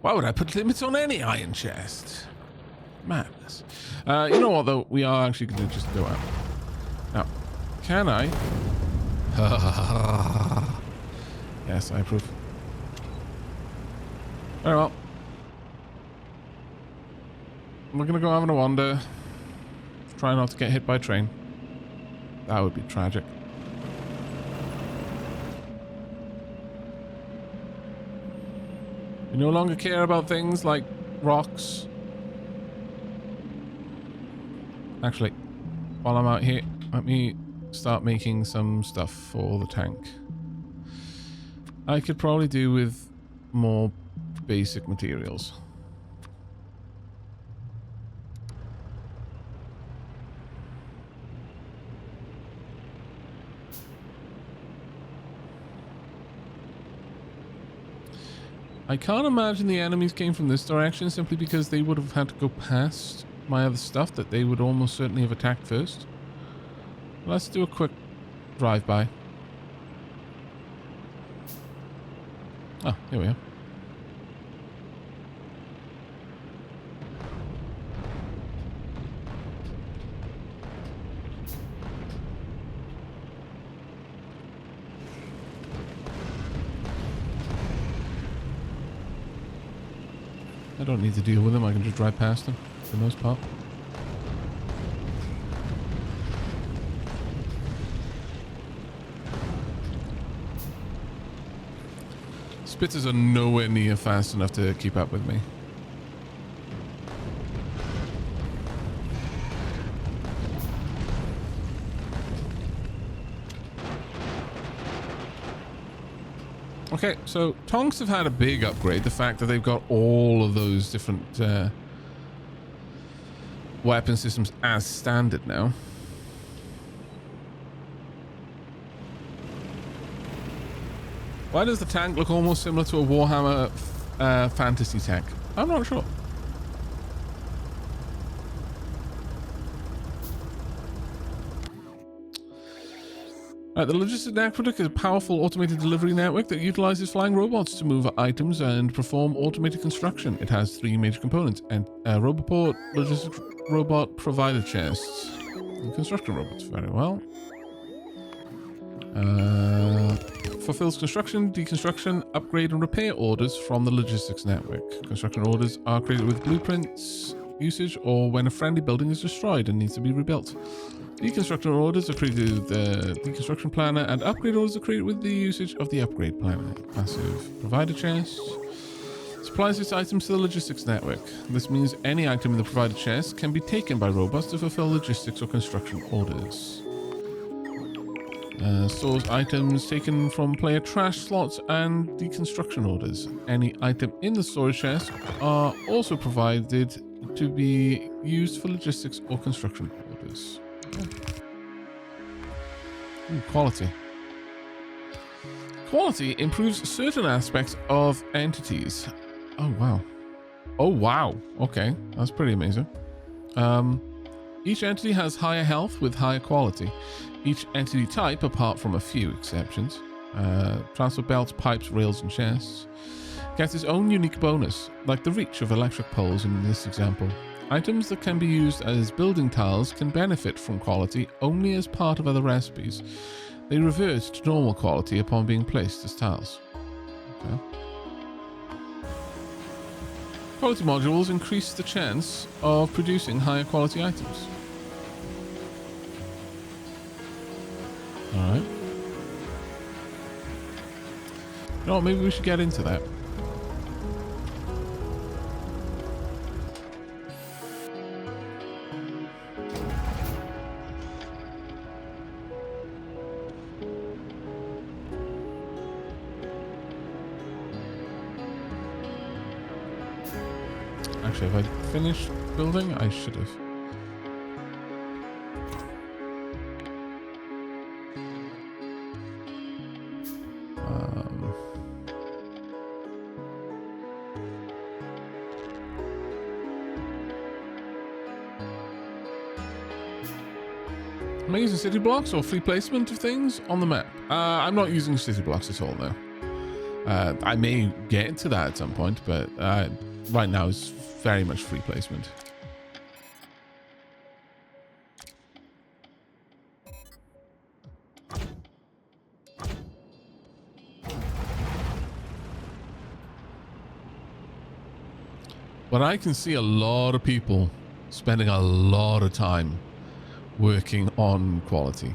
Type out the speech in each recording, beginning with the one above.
Why would I put limits on any iron chest? Madness. You know what, though? We are actually going to just go out. Now, can I? Yes, I approve. Very well. We're going to go having a wander. Try not to get hit by a train. That would be tragic. You no longer care about things like rocks. Actually, while I'm out here, let me start making some stuff for the tank. I could probably do with more basic materials. I can't imagine the enemies came from this direction simply because they would have had to go past my other stuff that they would almost certainly have attacked first. Let's do a quick drive-by. Oh, here we are. I don't need to deal with them, I can just drive past them for the most part. Spitters are nowhere near fast enough to keep up with me. Okay, so Tonks have had a big upgrade. The fact that they've got all of those different weapon systems as standard now. Why does the tank look almost similar to a Warhammer fantasy tank? I'm not sure. Right, the logistic network is a powerful automated delivery network that utilizes flying robots to move items and perform automated construction. It has 3 major components: and Roboport, logistic robot, provider chests, and construction robots. Very well. Fulfills construction, deconstruction, upgrade, and repair orders from the logistics network. Construction orders are created with blueprints usage or when a friendly building is destroyed and needs to be rebuilt. Deconstruction orders are created with the deconstruction planner, and upgrade orders are created with the usage of the upgrade planner. Massive provider chest supplies its items to the logistics network. This means any item in the provider chest can be taken by robots to fulfill logistics or construction orders. Stores items taken from player trash slots and deconstruction orders. Any item in the storage chest are also provided to be used for logistics or construction orders. Ooh, quality. Quality improves certain aspects of entities. Oh, wow. Oh, wow. Okay, that's pretty amazing. Each entity has higher health with higher quality. Each entity type, apart from a few exceptions, transport belts, pipes, rails, and chests, gets its own unique bonus, like the reach of electric poles in this example. Items that can be used as building tiles can benefit from quality only as part of other recipes. They revert to normal quality upon being placed as tiles. Okay. Quality modules increase the chance of producing higher quality items. Alright. You know what, maybe we should get into that. Actually, if I finished building, I should have. Am I using city blocks or free placement of things on the map? I'm not using city blocks at all now. I may get to that at some point, but right now it's very much free placement. But I can see a lot of people spending a lot of time working on quality.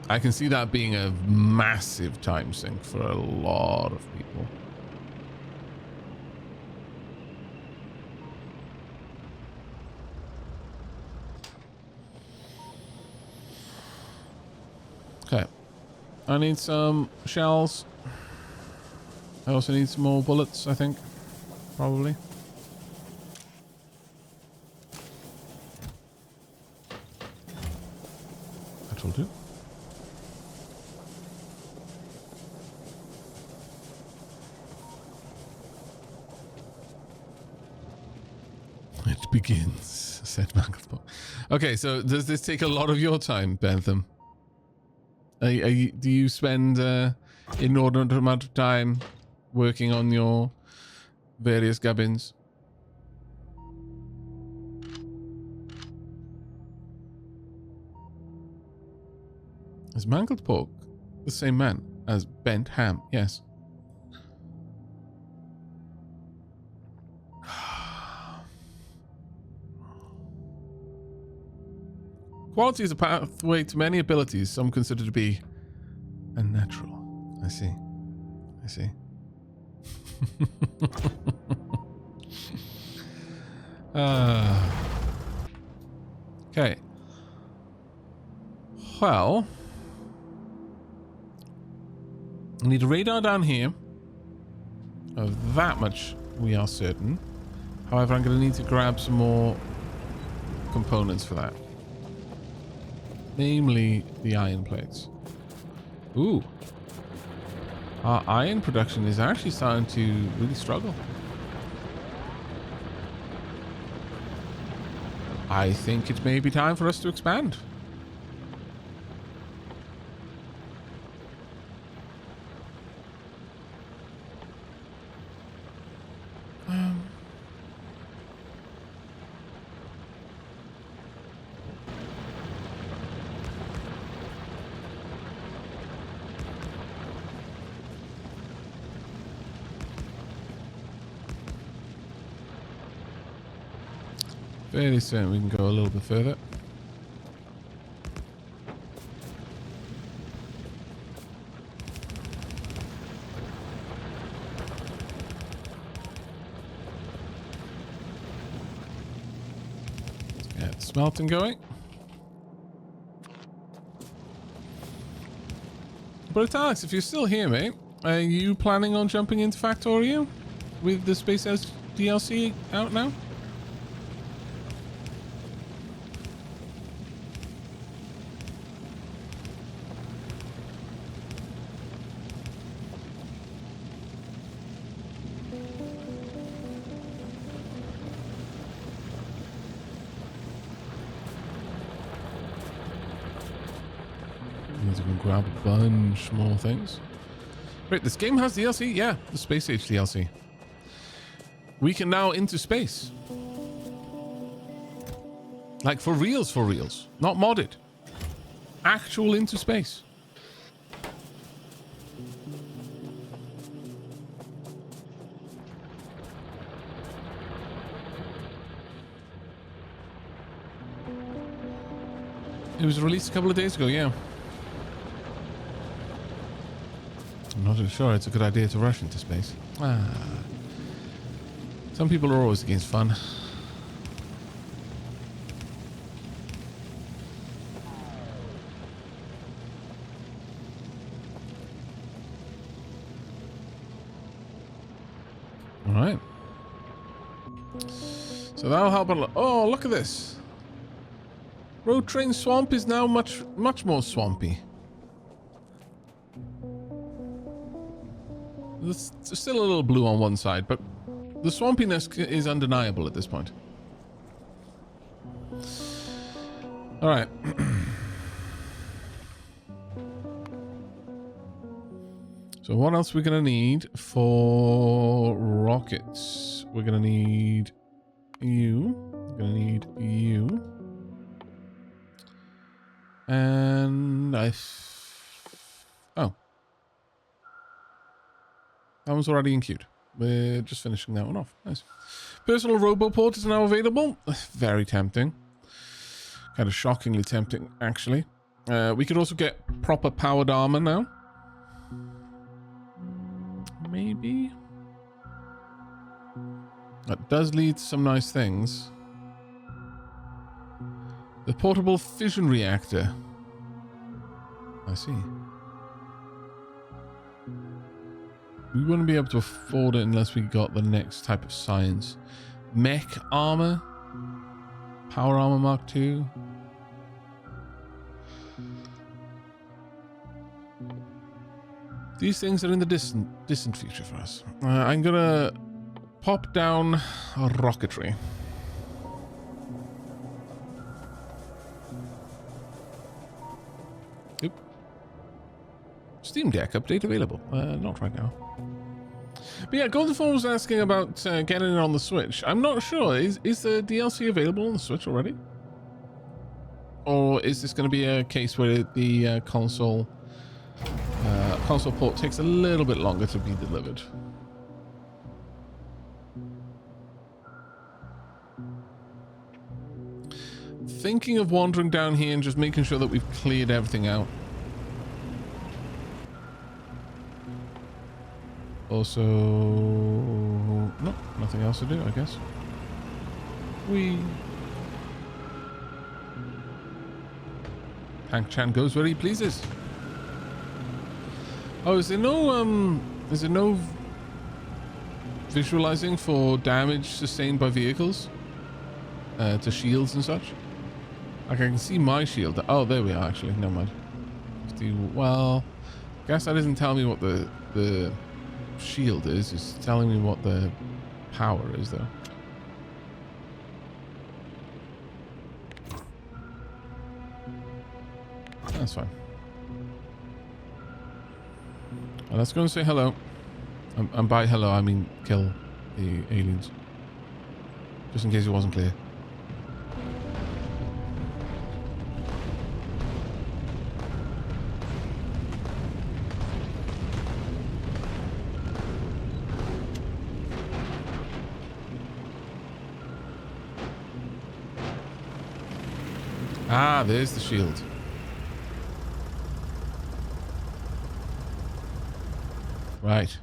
I can see that being a massive time sink for a lot of people. Okay. I need some shells. I also need some more bullets, I think. Probably. That will do. It begins, said Manglethorpe. Okay, so does this take a lot of your time, Bentham? Do you spend inordinate amount of time working on your various gubbins? Is Mangled Pork the same man as Bent Ham? Yes. Quality is a pathway to many abilities some consider to be unnatural. I see. I see. Okay. Well, I need a radar down here. Of that much we are certain. However, I'm going to need to grab some more components for that. Namely, the iron plates. Ooh. Our iron production is actually starting to really struggle. I think it may be time for us to expand. Fairly certain we can go a little bit further. Let's get smelting going. But it's Alex, if you're still here, mate, are you planning on jumping into Factorio with the Space House DLC out now? Grab a bunch more things. Wait, this game has DLC? Yeah, the Space Age DLC. We can now into space. Like for reals. Not modded. Actual into space. It was released a couple of days ago, yeah. I'm not too sure it's a good idea to rush into space. Some people are always against fun. Alright. So that'll help a lot. Oh, look at this. Road Train Swamp is now much more swampy. There's still a little blue on one side, but the swampiness is undeniable at this point. All right. So what else are we going to need for rockets? We're going to need you. We're going to need you. And oh. That one's already in queued. We're just finishing that one off. Nice. Personal roboport is now available. Very tempting. Kind of shockingly tempting, actually. We could also get proper powered armor now. Maybe. That does lead to some nice things. The portable fission reactor. I see. We wouldn't be able to afford it unless we got the next type of science. Mech armor. Power armor Mark II. These things are in the distant future for us. I'm gonna pop down rocketry. Oop. Steam Deck update available. Not right now. But yeah, Golden Phone was asking about getting it on the Switch. I'm not sure. Is the DLC available on the Switch already? Or is this going to be a case where the console port takes a little bit longer to be delivered? Thinking of wandering down here and just making sure that we've cleared everything out. Also, no, nothing else to do, I guess. Hank Chan goes where he pleases. Oh, is there no visualizing for damage sustained by vehicles? To shields and such? Like I can see my shield. Oh, there we are actually, never mind. Well, I guess that doesn't tell me what the shield is. It's telling me what the power is though. That's fine. Well, let's go and say hello. And by hello I mean kill the aliens. Just in case it wasn't clear. Ah, there's the shield. Right.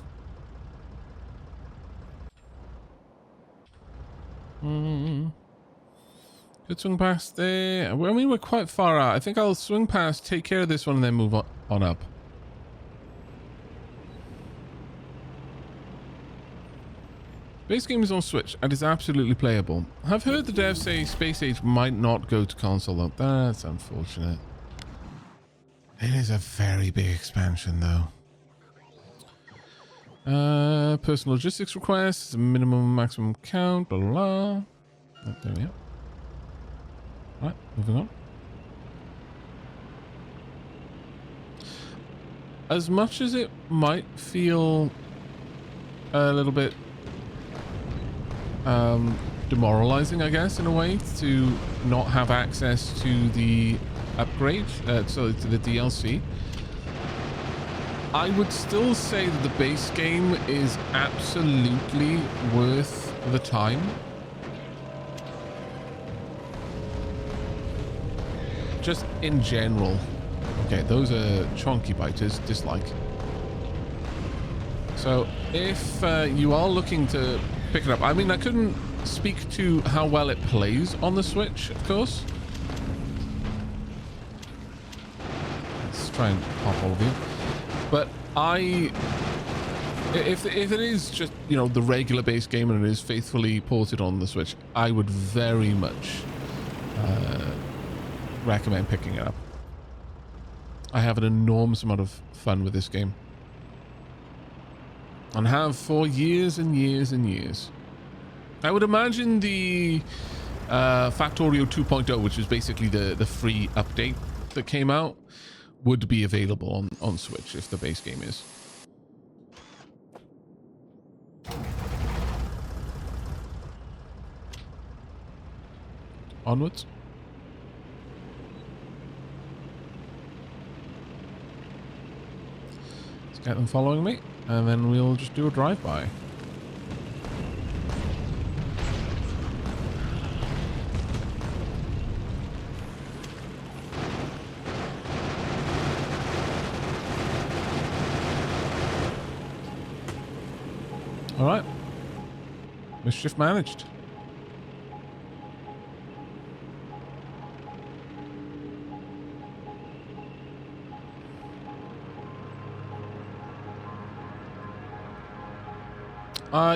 Could swing past there. I mean, we're quite far out. I think I'll swing past, take care of this one, and then move on up. Base game is on Switch and is absolutely playable. I've heard the devs say Space Age might not go to console though. That's unfortunate. It is a very big expansion though. Personal logistics requests, minimum maximum count, blah blah blah. Oh, there we are. Right, moving on. As much as it might feel a little bit demoralizing, I guess, in a way, to not have access to the upgrade, so to the DLC, I would still say that the base game is absolutely worth the time. Just in general. Okay, those are chonky biters, dislike. So if you are looking to pick it up, I mean, I couldn't speak to how well it plays on the Switch, of course. Let's try and pop all of you. But if it is just, you know, the regular base game and it is faithfully ported on the Switch, I would very much recommend picking it up. I have an enormous amount of fun with this game. And have for years and years and years. I would imagine the Factorio 2.0, which is basically the free update that came out, would be available on Switch if the base game is. onwards. Let's get them following me, and then we'll just do a drive-by. All right. Mischief managed.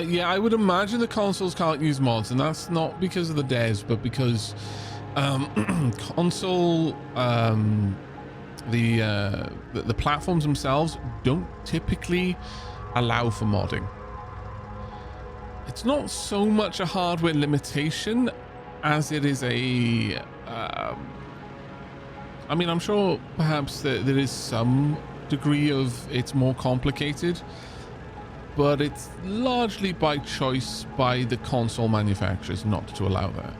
Yeah, I would imagine the consoles can't use mods, and that's not because of the devs, but because console the platforms themselves don't typically allow for modding. It's not so much a hardware limitation as it is a I mean, I'm sure perhaps there is some degree of it's more complicated, but it's largely by choice by the console manufacturers not to allow that.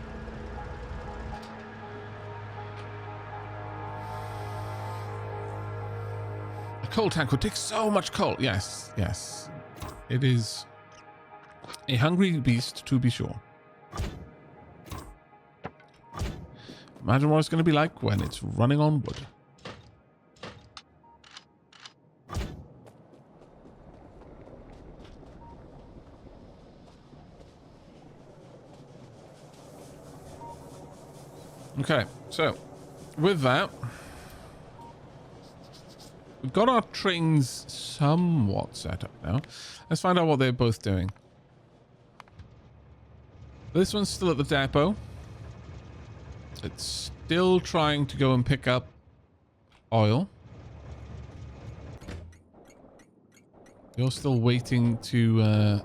A coal tank would take so much coal. Yes, yes. It is a hungry beast, to be sure. Imagine what it's going to be like when it's running on wood. Okay, so with that, we've got our trains somewhat set up now. Let's find out what they're both doing. This one's still at the depot. It's still trying to go and pick up oil. You're still waiting to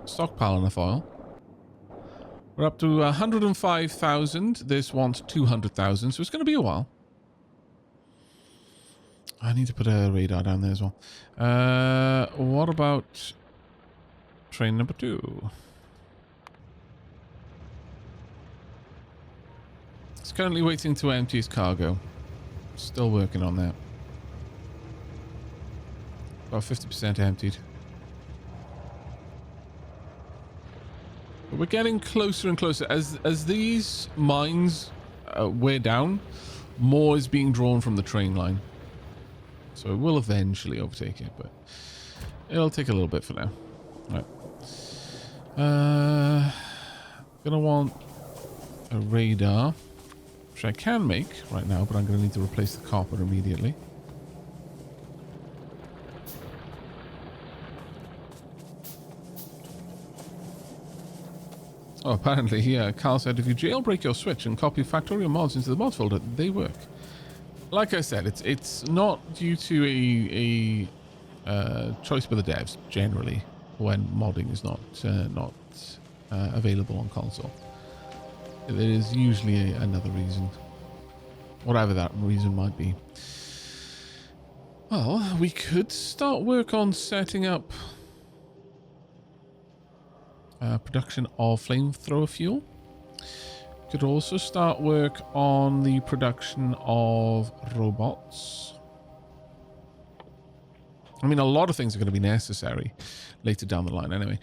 stockpile enough oil. We're up to 105,000. This wants 200,000, so it's going to be a while. I need to put a radar down there as well. What about train number 2? It's currently waiting to empty its cargo. Still working on that. About 50% emptied. But we're getting closer and closer. As these mines wear down, more is being drawn from the train line. So it will eventually overtake it, but it'll take a little bit for now. Right. Gonna want a radar, which I can make right now, but I'm gonna need to replace the copper immediately. Oh, apparently, yeah, Carl said if you jailbreak your Switch and copy Factorio mods into the mods folder, they work. Like I said, it's not due to a choice by the devs generally when modding is not available on console. There is usually another reason, whatever that reason might be. Well, we could start work on setting up production of flamethrower fuel. Could also start work on the production of robots. I mean, a lot of things are going to be necessary later down the line anyway.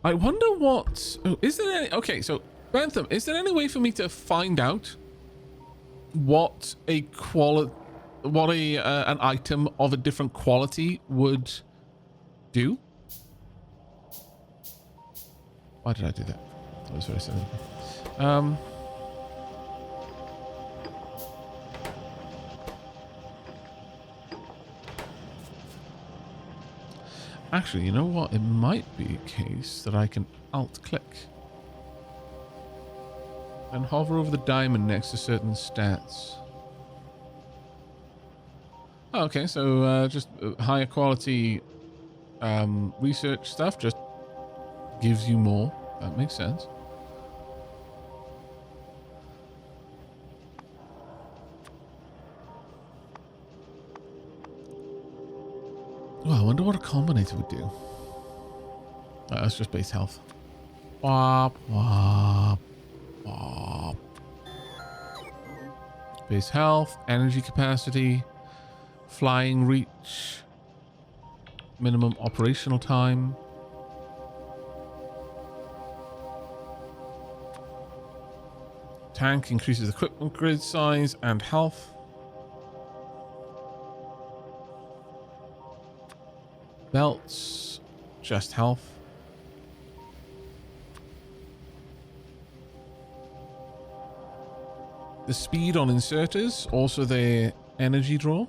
I wonder what... Oh, is there any... Okay, so, Bentham, is there any way for me to find out what an item of a different quality would do? Why did I do that? That was very silly. Actually, you know what? It might be a case that I can alt-click and hover over the diamond next to certain stats. Oh, okay, so just higher quality research stuff just gives you more. That makes sense. Well, I wonder what a combinator would do. That's just base health. Wop, wop, wop. base health, energy capacity, flying reach, minimum operational time. Tank increases equipment grid size and health. Belts, just health. The speed on inserters, also their energy draw.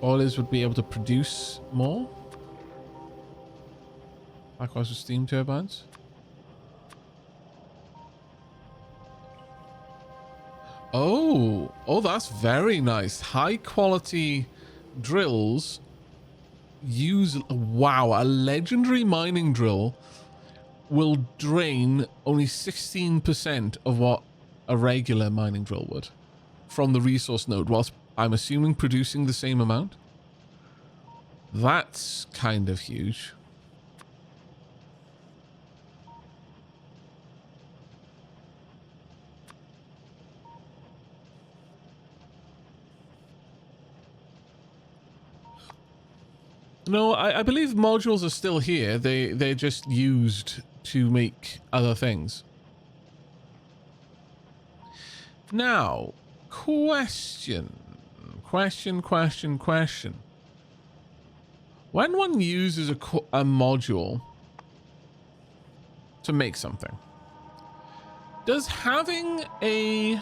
Boilers would be able to produce more. Likewise with steam turbines. Oh, that's very nice. High quality drills use, wow, a legendary mining drill will drain only 16% of what a regular mining drill would from the resource node, whilst I'm assuming producing the same amount. That's kind of huge. No, I believe modules are still here. They're just used to make other things. Now, question. When one uses a module to make something, does having a...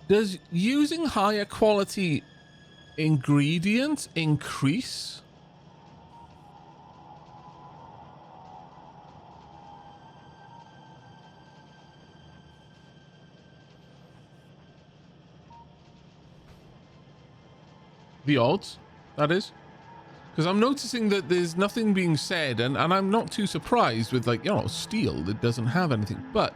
Does using higher quality ingredients increase? The odds, that is? Because I'm noticing that there's nothing being said, and I'm not too surprised with, like, you know, steel that doesn't have anything, but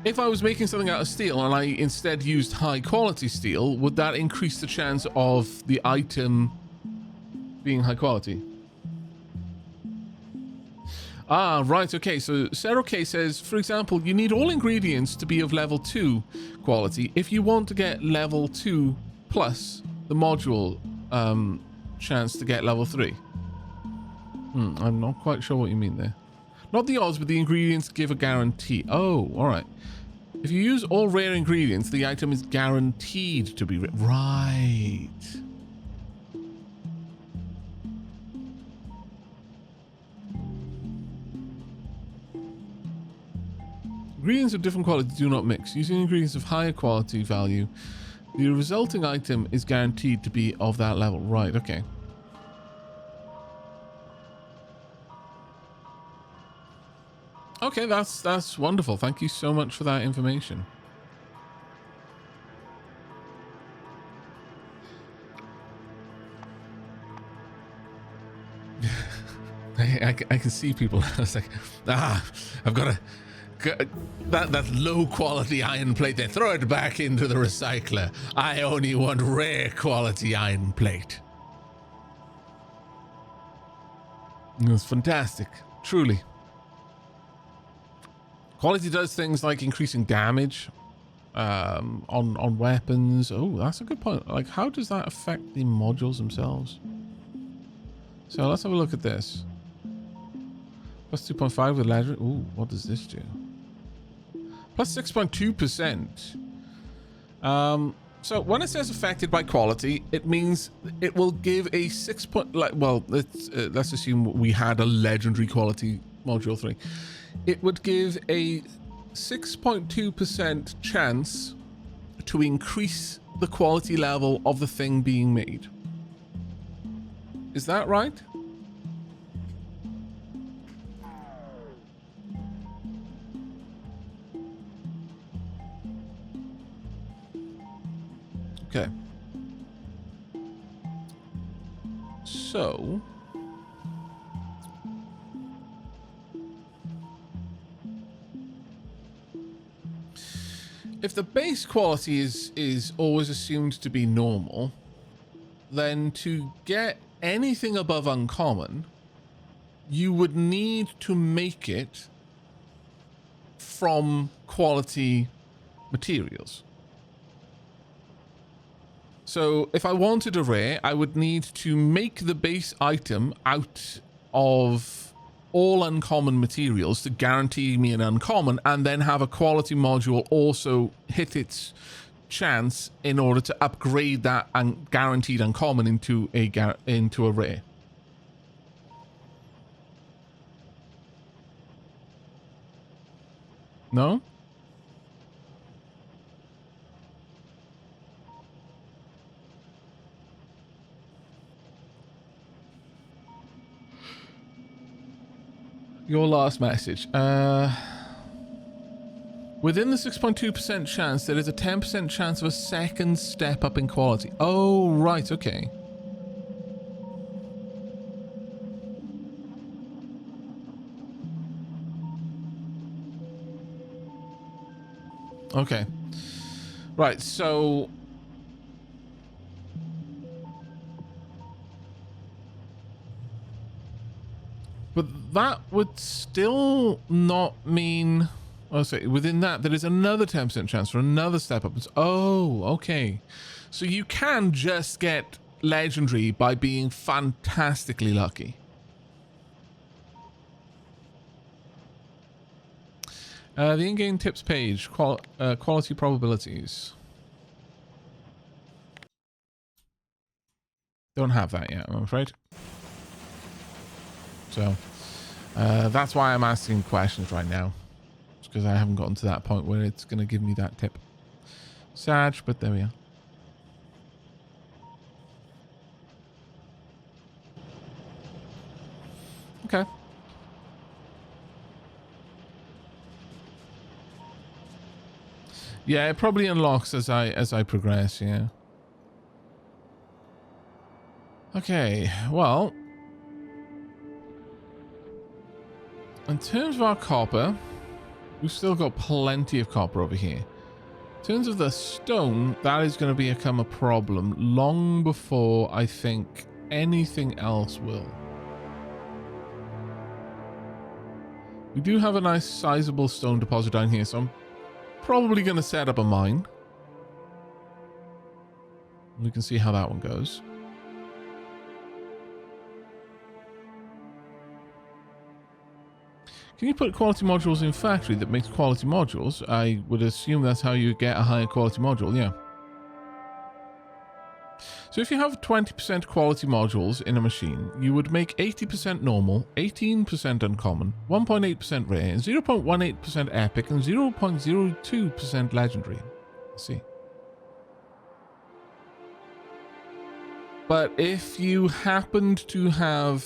if I was making something out of steel and I instead used high quality steel, would that increase the chance of the item being high quality? Ah, right, okay. So Sarah K says, for example, you need all ingredients to be of level 2 quality if you want to get level 2 plus the module chance to get level 3. I'm not quite sure what you mean there. Not the odds, but the ingredients give a guarantee. Oh, all right. If you use all rare ingredients, the item is guaranteed to be right. Ingredients of different quality do not mix. Using ingredients of higher quality value, the resulting item is guaranteed to be of that level. Right, okay. Okay, that's wonderful. Thank you so much for that information. I can see people. I was like, I've got that low quality iron plate there. Throw it back into the recycler. I only want rare quality iron plate. It was fantastic, truly. Quality does things like increasing damage on weapons. Oh, that's a good point. Like, how does that affect the modules themselves? So let's have a look at this. Plus 2.5 with legend. Ooh, what does this do? Plus 6.2%. So when it says affected by quality, it means it will give a 6 point. Well, let's assume we had a legendary quality module 3. It would give a 6.2% chance to increase the quality level of the thing being made. Is that right? Okay. So if the base quality is always assumed to be normal, then to get anything above uncommon, you would need to make it from quality materials. So if I wanted a rare, I would need to make the base item out of all uncommon materials to guarantee me an uncommon, and then have a quality module also hit its chance in order to upgrade that guaranteed uncommon into a rare. No? Your last message. Within the 6.2% chance, there is a 10% chance of a second step up in quality. Oh, right, okay. Okay. Right, so... But that would still not mean... Oh, sorry, within that, there is another 10% chance for another step up. Oh, okay. So you can just get legendary by being fantastically lucky. The in-game tips page, quality probabilities. Don't have that yet, I'm afraid. So, that's why I'm asking questions right now. Because I haven't gotten to that point where it's going to give me that tip. Sad, but there we are. Okay. Yeah, it probably unlocks as I progress, yeah. Okay, well, in terms of our copper, we've still got plenty of copper over here. In terms of the stone, that is going to become a problem long before I think anything else will. We do have a nice sizable stone deposit down here, so I'm probably going to set up a mine. We can see how that one goes. Can you put quality modules in factory that makes quality modules? I would assume that's how you get a higher quality module, yeah. So if you have 20% quality modules in a machine, you would make 80% normal, 18% uncommon, 1.8% rare, 0.18% epic, and 0.02% legendary. Let's see. But if you happened to have...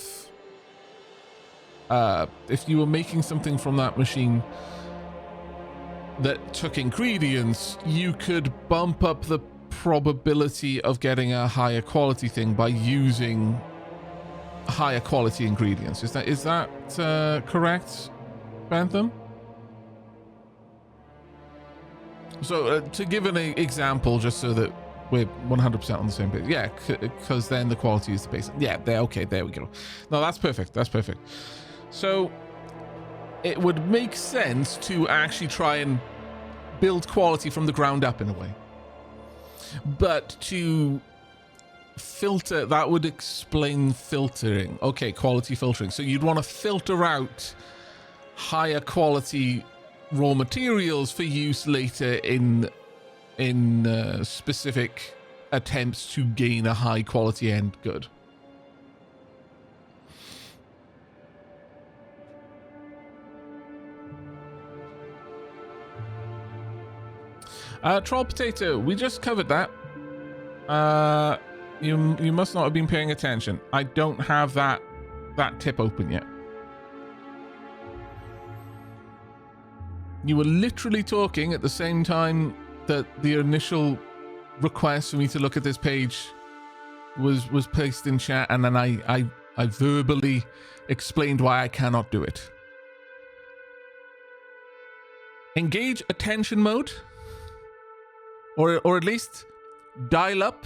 if you were making something from that machine that took ingredients, you could bump up the probability of getting a higher quality thing by using higher quality ingredients. Is that correct, Bantham? So to give an example, just so that we're 100% on the same page. Yeah, because then the quality is the base. Yeah, okay, there we go. No, that's perfect. That's perfect. So it would make sense to actually try and build quality from the ground up in a way. But to filter, that would explain filtering. Okay, quality filtering. So you'd want to filter out higher quality raw materials for use later in specific attempts to gain a high quality end good. Troll potato, we just covered that. You must not have been paying attention. I don't have that tip open yet. You were literally talking at the same time that the initial request for me to look at this page was placed in chat, and then I verbally explained why I cannot do it. Engage attention mode. Or at least dial up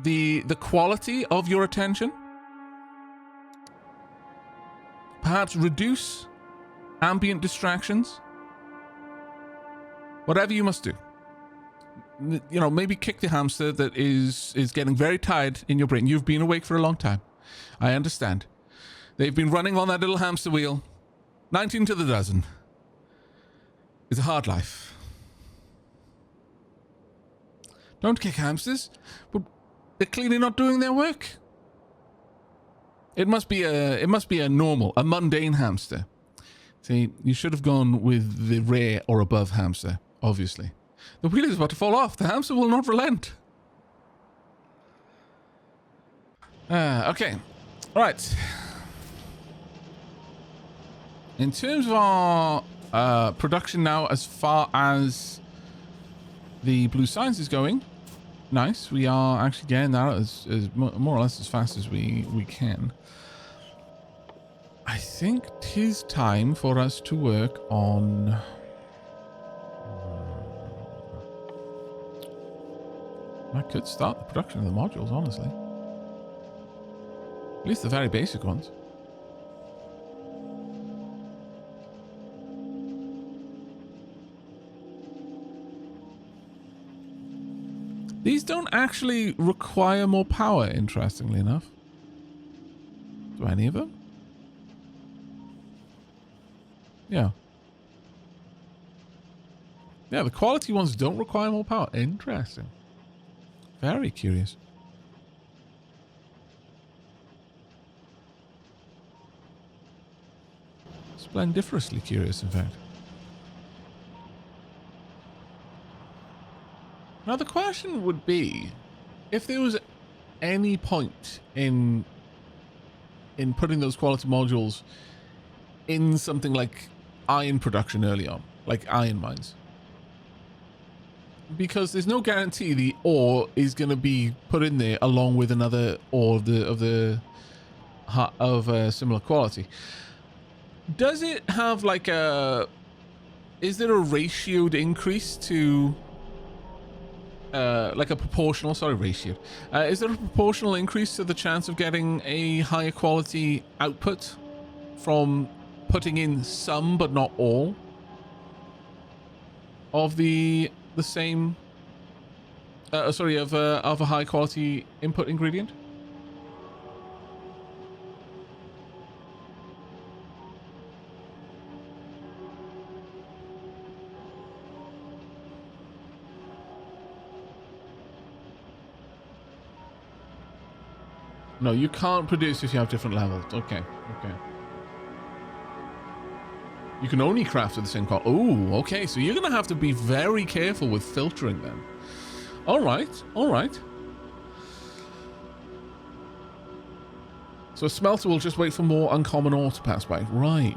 the quality of your attention. Perhaps reduce ambient distractions. Whatever you must do. You know, maybe kick the hamster that is getting very tired in your brain. You've been awake for a long time. I understand. They've been running on that little hamster wheel. 19 to the dozen. It's a hard life. Don't kick hamsters, but they're clearly not doing their work. It must be a normal, a mundane hamster. See, you should have gone with the rare or above hamster, obviously. The wheel is about to fall off. The hamster will not relent. Okay. All right. In terms of our production now, as far as the blue science is going, nice. We are actually getting that as more or less as fast as we can. I think 'tis time for us to work on... I could start the production of the modules, honestly. At least the very basic ones. These don't actually require more power, interestingly enough. Do any of them? Yeah. Yeah, the quality ones don't require more power. Interesting. Very curious. Splendiferously curious, in fact. Now the question would be, if there was any point in putting those quality modules in something like iron production early on, like iron mines. Because there's no guarantee the ore is going to be put in there along with another ore of a similar quality. Does it have like a... Is there a ratioed increase to... like a proportional... Sorry, ratio. Is there a proportional increase to the chance of getting a higher quality output from putting in some but not all of the same... of a high quality input ingredient? No, you can't produce if you have different levels. Okay, okay. You can only craft with the same quality. Oh, okay. So you're going to have to be very careful with filtering then. All right, all right. So a smelter will just wait for more uncommon ore to pass by. Right.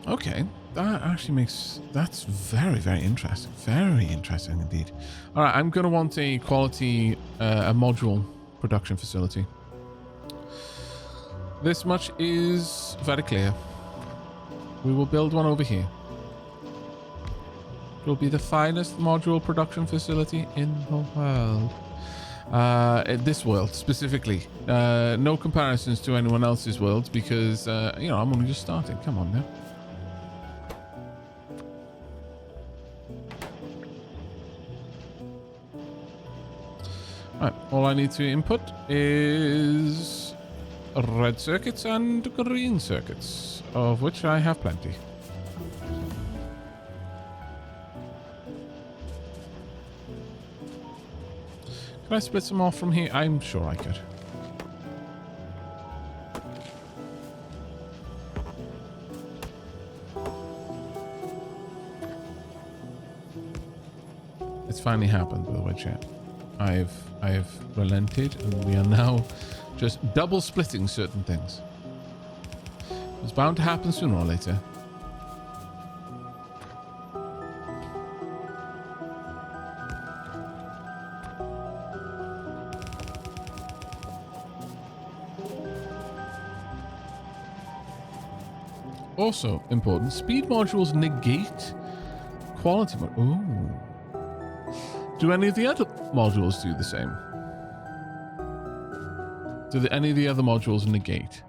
Okay, that actually makes... That's very, very interesting. Very interesting indeed. All right, I'm going to want a quality, a module production facility. This much is very clear. We will build one over here. It will be the finest module production facility in the world. In this world, specifically. No comparisons to anyone else's worlds because, you know, I'm only just starting. Come on now. Right, all I need to input is red circuits and green circuits, of which I have plenty. Can I split some off from here? I'm sure I could. It's finally happened, by the way, chat. I've relented, and we are now just double splitting certain things. It's bound to happen sooner or later. Also important, speed modules negate quality. Ooh. Do any of the other modules do the same? Do any of the other modules negate?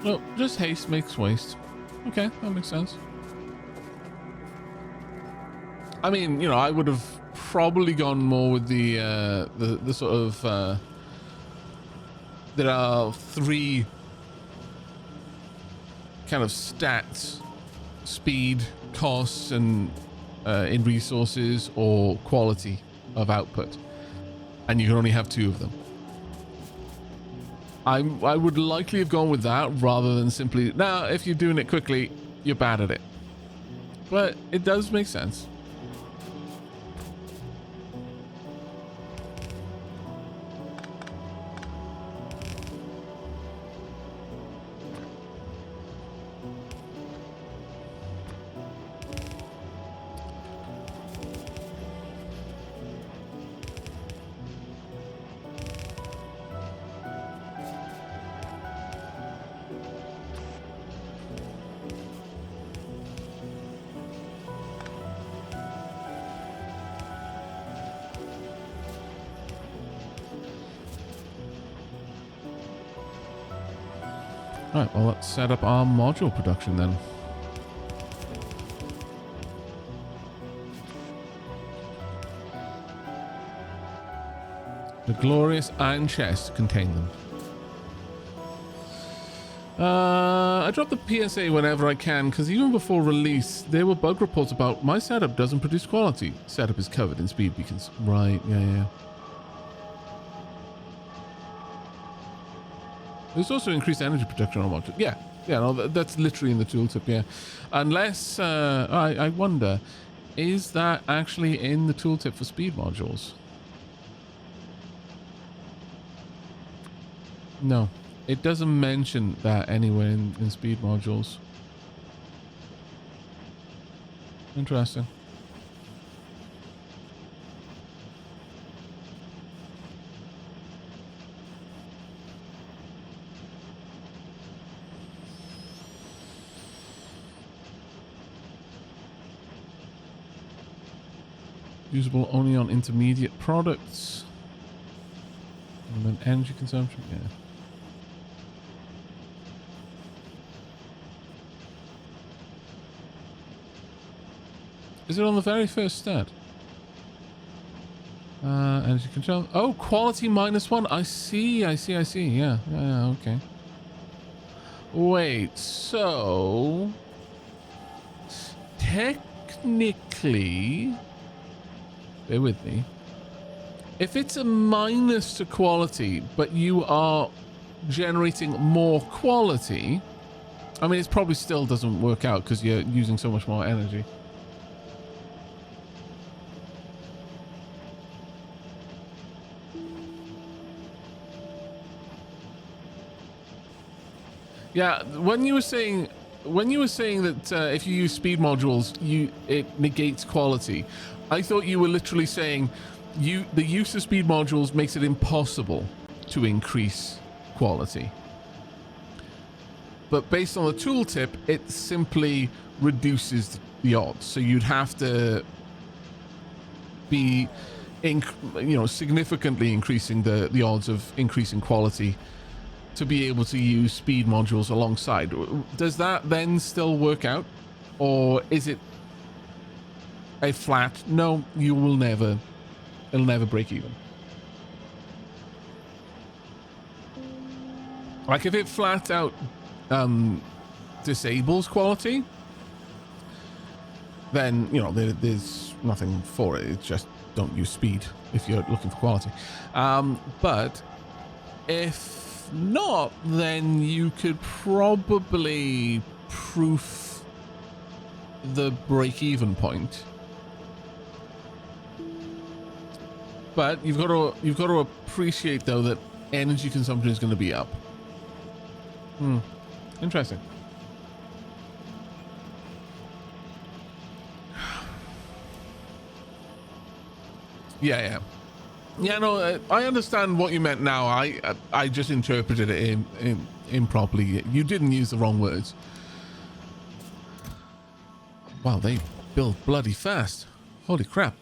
No, just haste makes waste. Okay, that makes sense. I mean, you know, I would have probably gone more with the sort of there are 3 kind of stats: speed, costs, and in resources, or quality of output, and you can only have 2 of them. I would likely have gone with that rather than simply, nah, if you're doing it quickly, you're bad at it. But it does make sense. Right, well, let's set up our module production then. The glorious iron chest contain them. I drop the PSA whenever I can, because even before release, there were bug reports about my setup doesn't produce quality. Setup is covered in speed beacons. Right, yeah. There's also increased energy production on module. Yeah, no, that's literally in the tooltip, yeah. Unless, I wonder, is that actually in the tooltip for speed modules? No, it doesn't mention that anywhere in speed modules. Interesting. Usable only on intermediate products. And then energy consumption, yeah. Is it on the very first stat? Energy control. Oh, quality -1. I see. Yeah, okay. Wait, so technically, bear with me. If it's a minus to quality, but you are generating more quality, I mean, it probably still doesn't work out because you're using so much more energy. Yeah, when you were saying that if you use speed modules, it negates quality, I thought you were literally saying the use of speed modules makes it impossible to increase quality. But based on the tooltip, it simply reduces the odds. So you'd have to be, significantly increasing the odds of increasing quality to be able to use speed modules alongside. Does that then still work out? Or is it a flat, no, it'll never break even? Like if it flat out disables quality, then, there's nothing for it. It's just don't use speed if you're looking for quality. But if not, then you could probably proof the break-even point But you've got to appreciate though that energy consumption is going to be up. Interesting. Yeah. No, I understand what you meant now. I just interpreted it improperly. You didn't use the wrong words. Wow, they build bloody fast. Holy crap.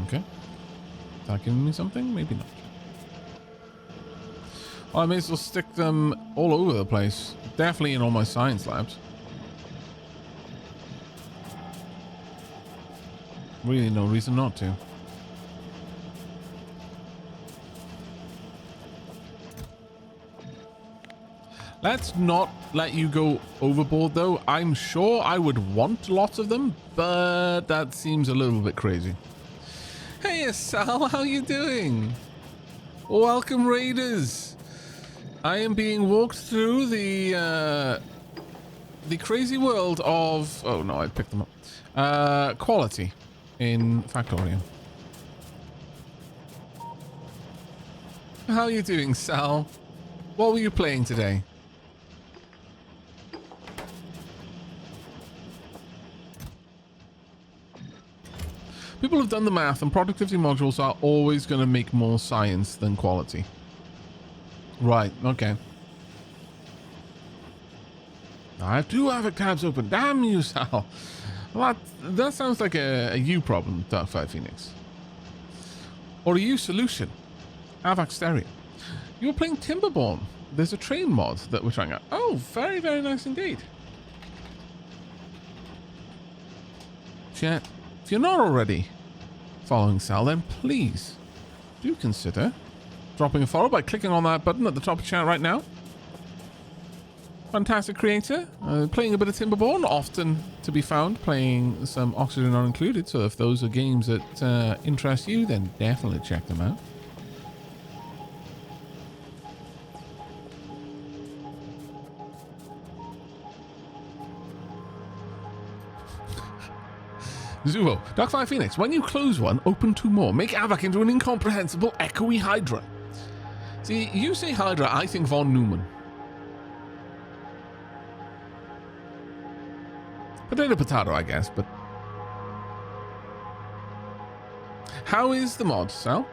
Okay. Is that giving me something? Maybe not. Well, I may as well stick them all over the place. Definitely in all my science labs. Really no reason not to. Let's not let you go overboard though. I'm sure I would want lots of them, but that seems a little bit crazy. Hey Sal, how you doing? Welcome Raiders. I am being walked through the crazy world of... Oh no, I picked them up. Quality in Factorio. How are you doing, Sal? What were you playing today? People have done the math, and productivity modules are always going to make more science than quality. Right, okay. I have 2 Aavak tabs open. Damn you, Sal. That sounds like a you problem, Darkfire Phoenix. Or a you solution. Aavak Stereo. You were playing Timberborn. There's a train mod that we're trying out. Oh, very, very nice indeed. Chat. If you're not already following Sal, then please do consider dropping a follow by clicking on that button at the top of the chat right now. Fantastic creator, playing a bit of Timberborn, often to be found playing some Oxygen Not Included, so if those are games that interest you, then definitely check them out. Zuo, Darkfire Phoenix, when you close one, open 2 more. Make Aavak into an incomprehensible, echoey Hydra. See, you say Hydra, I think von Neumann. Potato, I guess, but... How is the mod, Sal?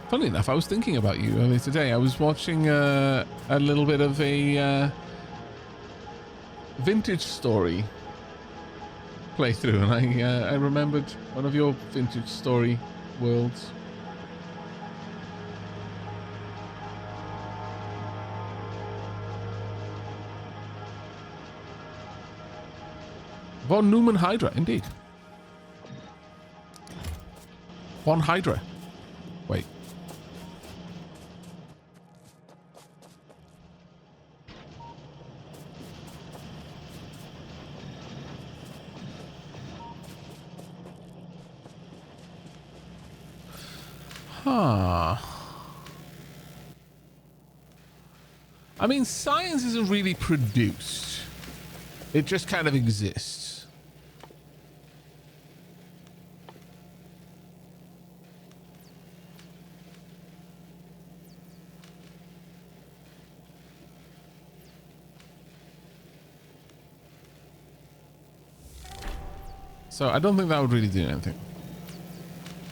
Funny enough, I was thinking about you earlier today. I was watching a little bit of a Vintage Story playthrough, and I remembered one of your Vintage Story worlds. Von Neumann Hydra, indeed. Von Hydra. Wait. Huh. I mean, science isn't really produced. It just kind of exists. So I don't think that would really do anything.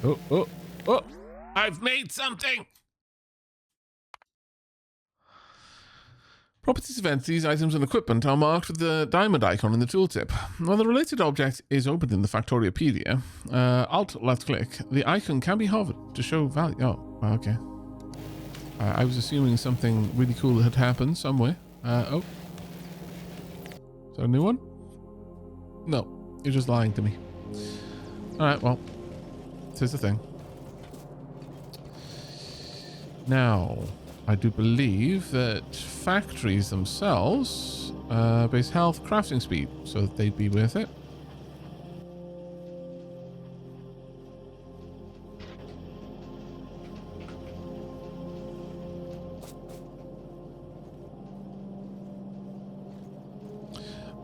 Oh! I've made something! Properties of entities, items, and equipment are marked with the diamond icon in the tooltip. When the related object is opened in the Factoriopedia, Alt left click, the icon can be hovered to show value. Oh, okay. I was assuming something really cool had happened somewhere. Oh. Is that a new one? No. You're just lying to me. Alright, well. Here's the thing. Now, I do believe that factories themselves base health, crafting speed, so that they'd be worth it.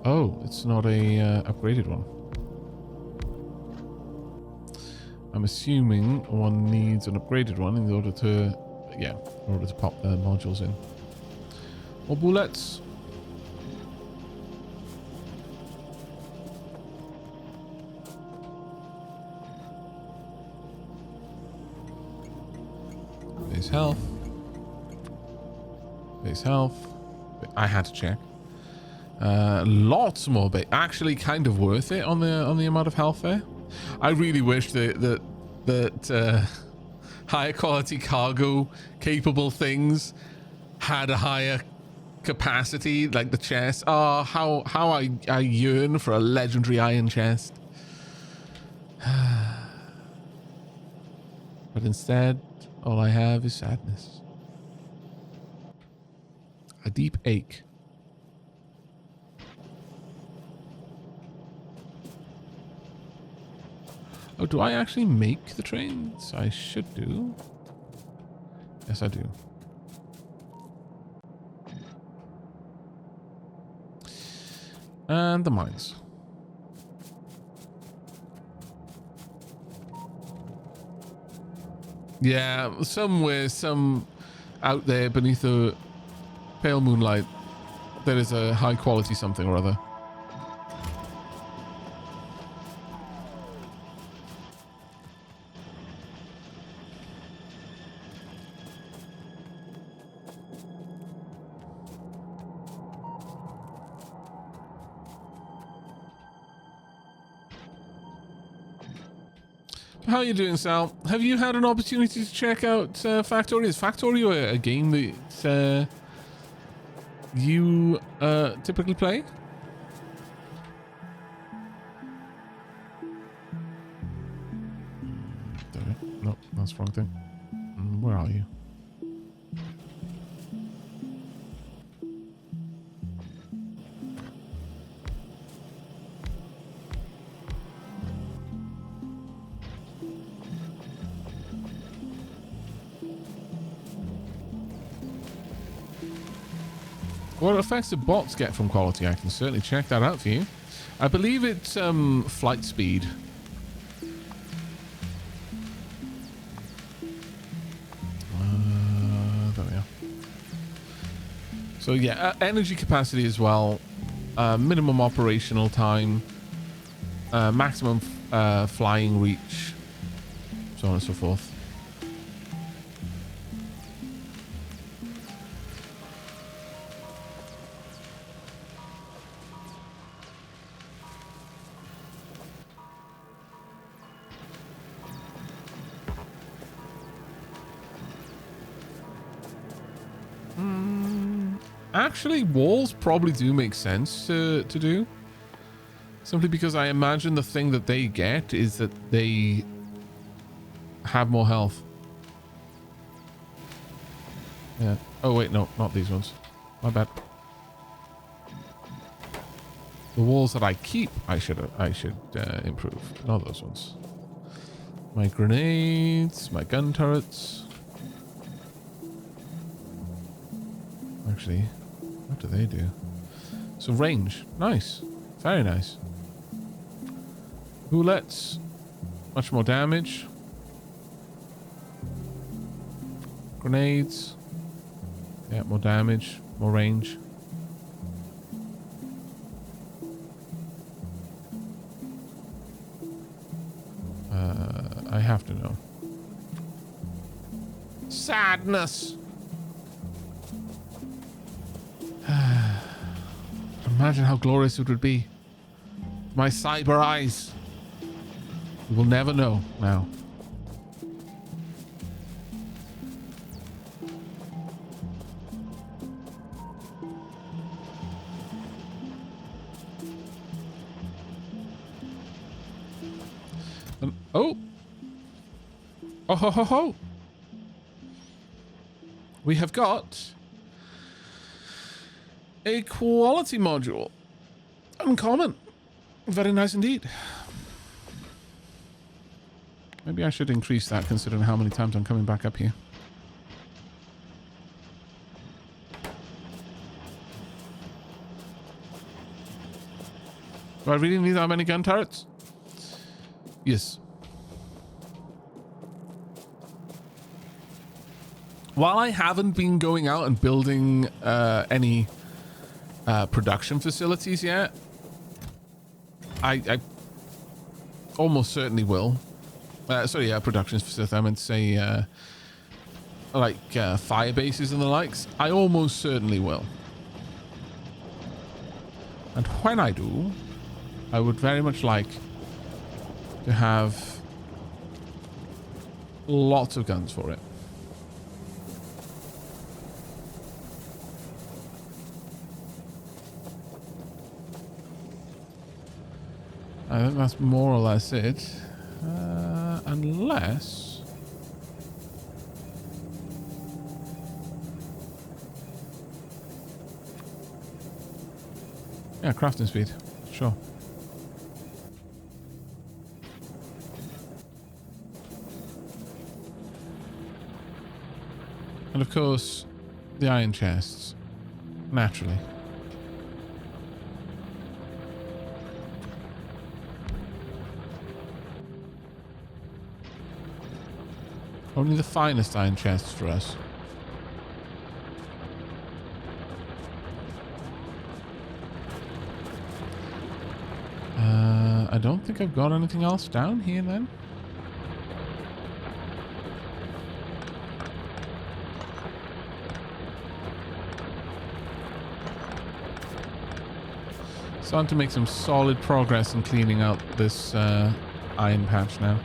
Oh, it's not a upgraded one. I'm assuming one needs an upgraded one in order to, yeah, in order to pop the modules in. More bullets. Base health. Base health. I had to check. Lots more base. Actually, kind of worth it on the amount of health there. I really wish that higher quality cargo capable things had a higher capacity, like the chest. Oh, how I yearn for a legendary iron chest. But instead, all I have is sadness. A deep ache. Oh, do I actually make the trains? I should do. Yes, I do. And the mines. Yeah, somewhere, some out there beneath the pale moonlight, there is a high quality something or other. How are you doing, Sal? Have you had an opportunity to check out Factorio? Is Factorio a game that you typically play? No, that's the wrong thing. Where are you? What effects do bots get from quality? I can certainly check that out for you. I believe it's flight speed. There we are. So yeah, energy capacity as well. Minimum operational time. Maximum flying reach. So on and so forth. Actually, walls probably do make sense to do. Simply because I imagine the thing that they get is that they have more health. Yeah. Oh, wait, no, not these ones. My bad. The walls that I keep, I should improve. Not those ones. My grenades, my gun turrets. Actually, what do they do? So range. Nice. Very nice. Bullets. Much more damage. Grenades. Yeah, more damage. More range. I have to know. Sadness. Imagine how glorious it would be. My cyber eyes. We will never know now. Oh. Oh ho ho ho. We have got a quality module. Uncommon. Very nice indeed. Maybe I should increase that considering how many times I'm coming back up here. Do I really need that many gun turrets? Yes. While I haven't been going out and building any production facilities yet, I almost certainly will. Sorry, yeah, production facility. I meant to say like fire bases and the likes. I almost certainly will. And when I do, I would very much like to have lots of guns for it. I think that's more or less it. Unless... yeah, crafting speed. Sure. And of course, the iron chests. Naturally. Only the finest iron chests for us. I don't think I've got anything else down here then. Starting to make some solid progress in cleaning out this iron patch now.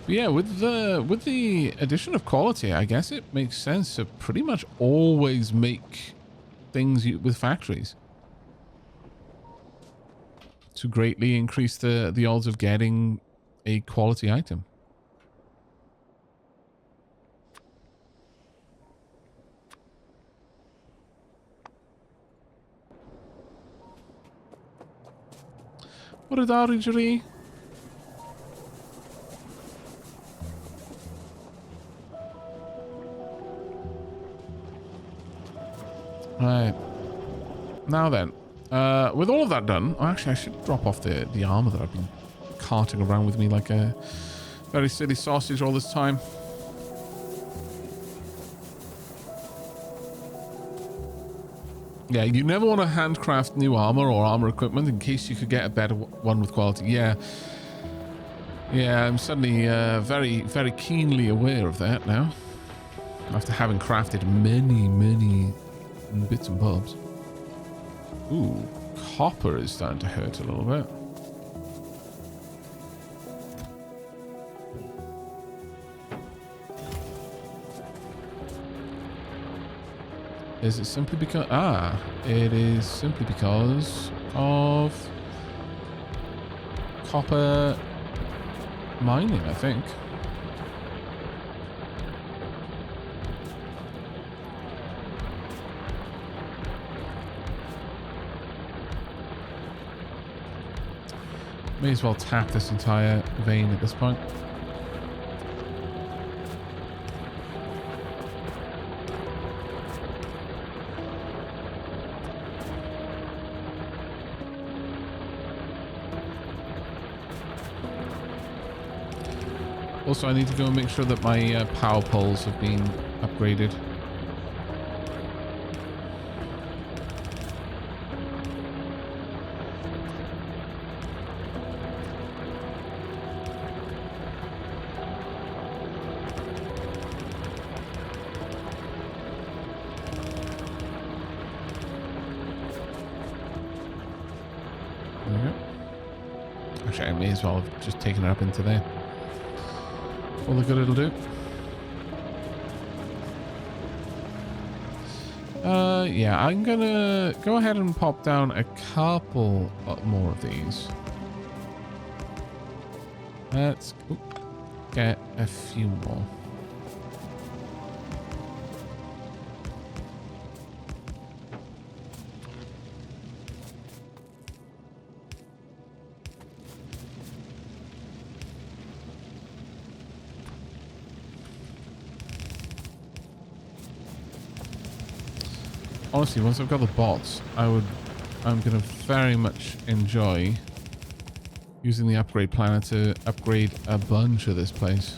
But yeah, with the addition of quality, I guess it makes sense to pretty much always make things with factories to greatly increase the odds of getting a quality item. What a dodgery. Right. Now then, with all of that done, actually I should drop off the armor that I've been carting around with me like a very silly sausage all this time. Yeah, you never want to handcraft new armor or armor equipment in case you could get a better one with quality. Yeah. Yeah, I'm suddenly very, very keenly aware of that now. After having crafted many bits and bobs. Ooh, copper is starting to hurt a little bit. Is it simply because... ah, it is simply because of copper mining, I think. May as well tap this entire vein at this point. Also, I need to go and make sure that my power poles have been upgraded. Actually, I may as well have just taken it up into there. All the good it'll do. Yeah, I'm gonna go ahead and pop down a couple more of these. Let's get a few more. honestly, once I've got the bots, I'm gonna very much enjoy using the upgrade planner to upgrade a bunch of this place.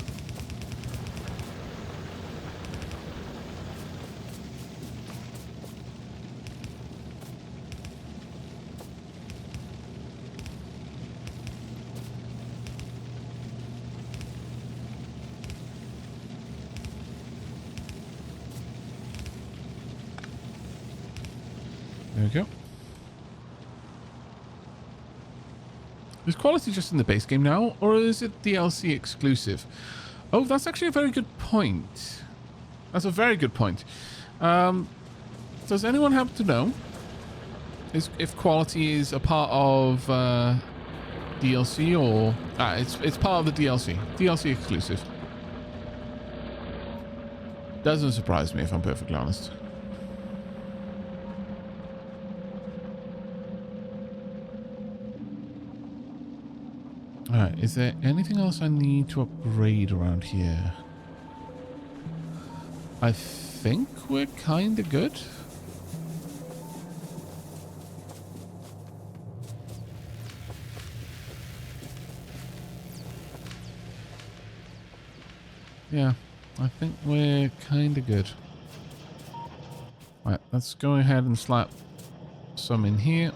There we go. Is quality just in the base game now, or is it DLC exclusive? Oh, that's actually a very good point. That's a very good point. Does anyone happen to know if quality is a part of DLC or... it's part of the DLC. DLC exclusive. Doesn't surprise me if I'm perfectly honest. Alright, is there anything else I need to upgrade around here? I think we're kind of good. Yeah, I think we're kind of good. Right, let's go ahead and slap some in here.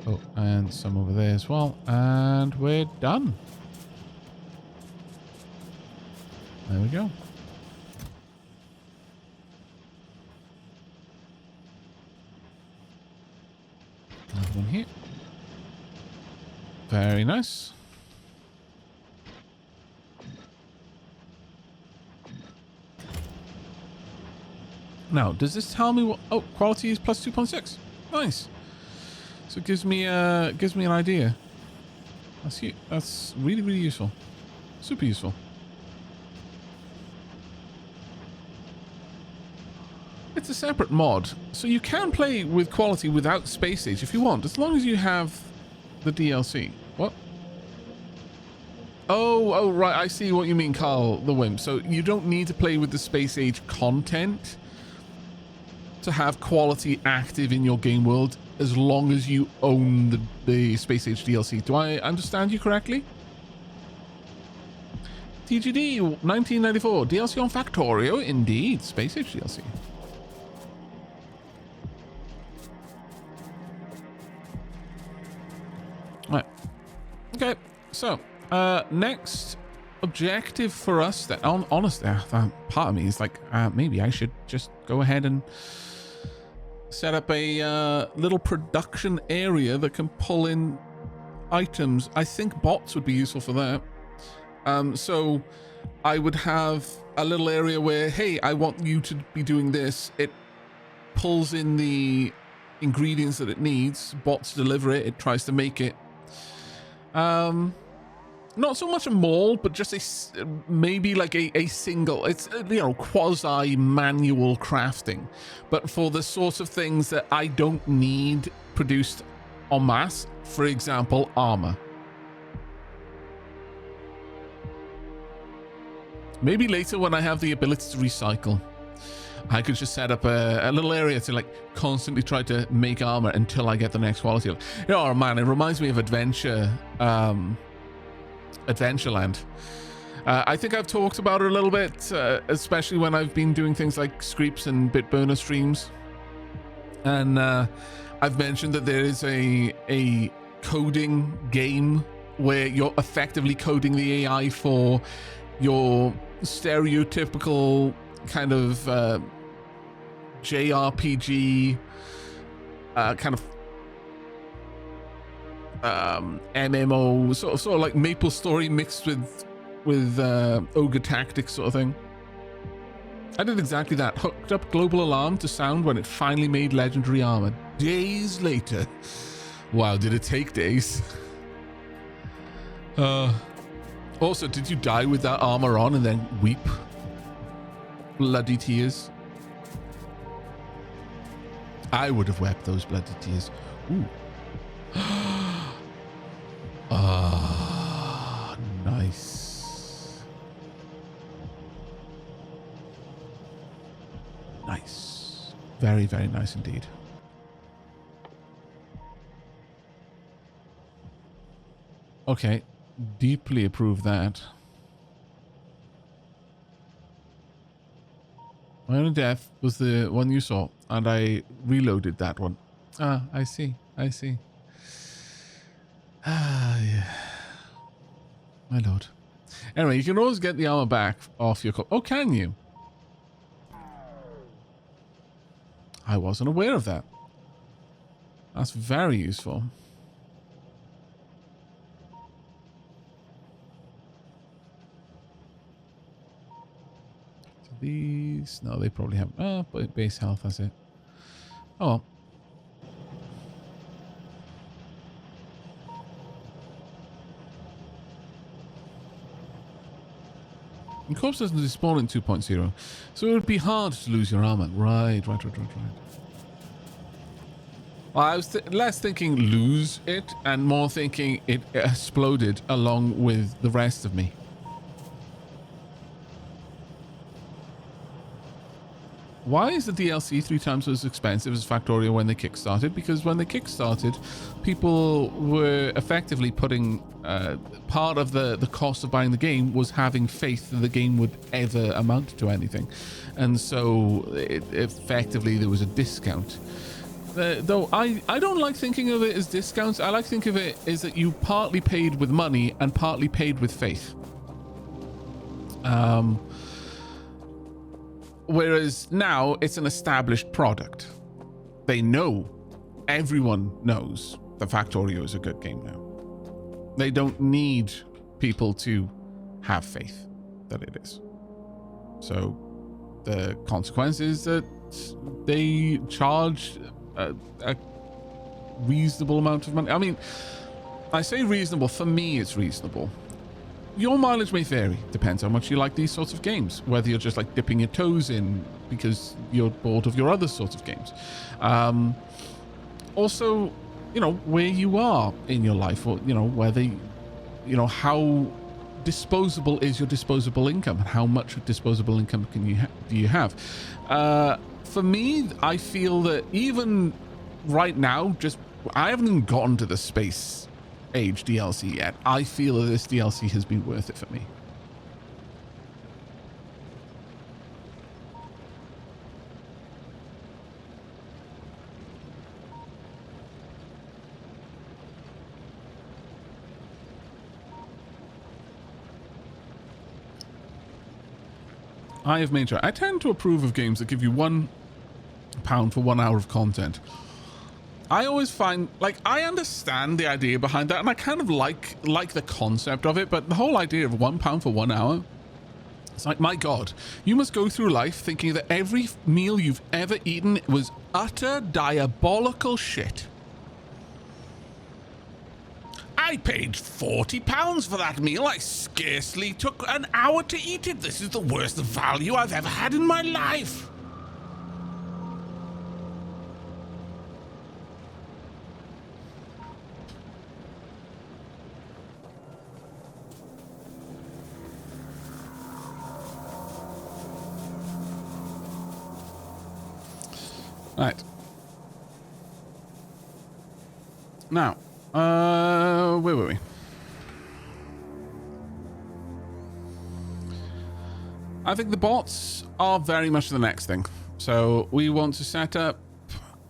Oh, and some over there as well. And we're done. There we go. Another one here. Very nice. Now, does this tell me what... Oh, quality is plus 2.6. Nice. So it gives me an idea. That's really, really useful. Super useful. It's a separate mod, so you can play with quality without Space Age if you want, as long as you have the DLC. What? Oh, right. I see what you mean, Carl the Wimp. So you don't need to play with the Space Age content to have quality active in your game world, as long as you own the Space Age DLC. Do I understand you correctly? TGD 1994 DLC on Factorio. Indeed, Space Age DLC. Right. Okay. So next objective for us. That honestly, that part of me is like, maybe I should just go ahead and set up a little production area that can pull in items. I think bots would be useful for that. So I would have a little area where, hey, I want you to be doing this. It pulls in the ingredients that it needs. Bots deliver it. It tries to make it. Not so much a mall, but just maybe like a single, it's, you know, quasi manual crafting, but for the sorts of things that I don't need produced en masse. For example, armor. Maybe later when I have the ability to recycle, I could just set up a little area to like constantly try to make armor until I get the next quality. Oh man, it reminds me of Adventureland. I think I've talked about it a little bit, especially when I've been doing things like Screeps and Bitburner streams. And I've mentioned that there is a coding game where you're effectively coding the AI for your stereotypical kind of JRPG kind of MMO, sort of like Maple Story mixed with Ogre Tactics sort of thing. I did exactly that. Hooked up global alarm to sound when it finally made legendary armor. Days later. Wow, did it take days? Also, did you die with that armor on and then weep? Bloody tears. I would have wept those bloody tears. Ooh. Ah, nice. Nice. Very, very nice indeed. Okay. Deeply approve that. My only death was the one you saw, and I reloaded that one. Ah, I see. I see. Ah, yeah. My lord. Anyway, you can always get the armor back off your... Oh, can you? I wasn't aware of that. That's very useful. So these... No, they probably have... but base health, that's it. Oh, well. The corpse doesn't despawn in 2.0, so it would be hard to lose your armor. Right. Well, I was less thinking lose it and more thinking it exploded along with the rest of me. Why is the DLC 3 times as expensive as Factorio when they kickstarted? Because when they kickstarted, people were effectively putting part of the cost of buying the game was having faith that the game would ever amount to anything. And so effectively there was a discount. Though I don't like thinking of it as discounts. I like to think of it as that you partly paid with money and partly paid with faith. Whereas now it's an established product. They know, everyone knows that Factorio is a good game now. They don't need people to have faith that it is. So the consequence is that they charge a reasonable amount of money. I mean, I say reasonable, for me it's reasonable. Your mileage may vary, depends how much you like these sorts of games, whether you're just like dipping your toes in because you're bored of your other sorts of games. Also, you know, where you are in your life, or, you know, whether, you know, how disposable is your disposable income, and how much disposable income do you have? For me, I feel that even right now, I haven't even gotten to the space age DLC yet. I feel that this DLC has been worth it for me. I have made sure. I tend to approve of games that give you £1 for 1 hour of content. I always find, like, I understand the idea behind that, and I kind of like the concept of it, but the whole idea of £1 for 1 hour, it's like, my God, you must go through life thinking that every meal you've ever eaten was utter diabolical shit. I paid £40 for that meal. I scarcely took an hour to eat it. This is the worst value I've ever had in my life. Right. Now, where were we? I think the bots are very much the next thing. So we want to set up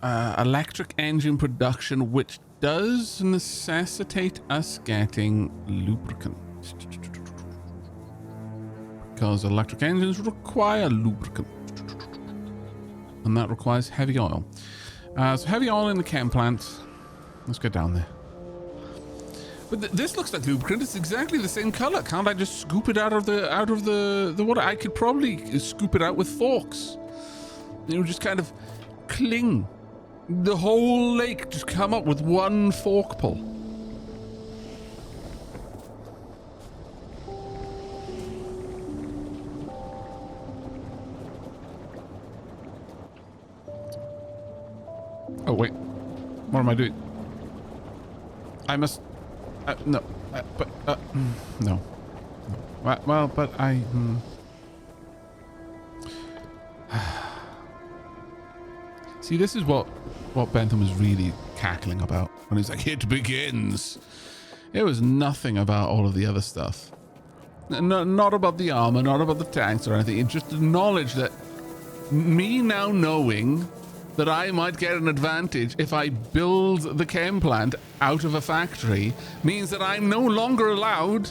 electric engine production, which does necessitate us getting lubricant. Because electric engines require lubricant. And that requires heavy oil. So heavy oil in the chem plant. Let's go down there. But this looks like lubricant. It's exactly the same color. Can't I just scoop it out of the water? I could probably scoop it out with forks. You know, just kind of cling. The whole lake just come up with one fork pull. Oh, wait. What am I doing? I must... no. No. Well, but I... See, this is what Bentham was really cackling about when he's like, "It begins." It was nothing about all of the other stuff. Not about the armor, not about the tanks or anything. It just acknowledged that me now knowing that I might get an advantage if I build the chem plant out of a factory means that I'm no longer allowed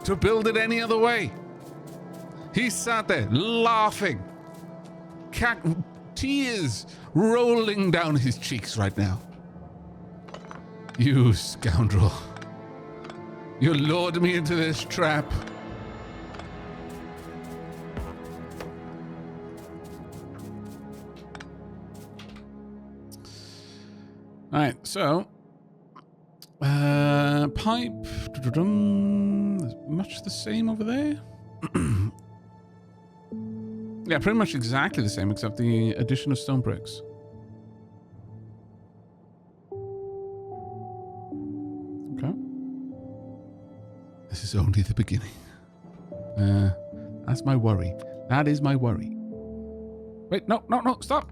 to build it any other way. He sat there laughing, tears rolling down his cheeks right now. You scoundrel. You lured me into this trap. All right, so pipe. Much the same over there. Yeah, pretty much exactly the same, except the addition of stone bricks. Okay. This is only the beginning. That's my worry. That is my worry. Wait, no, stop.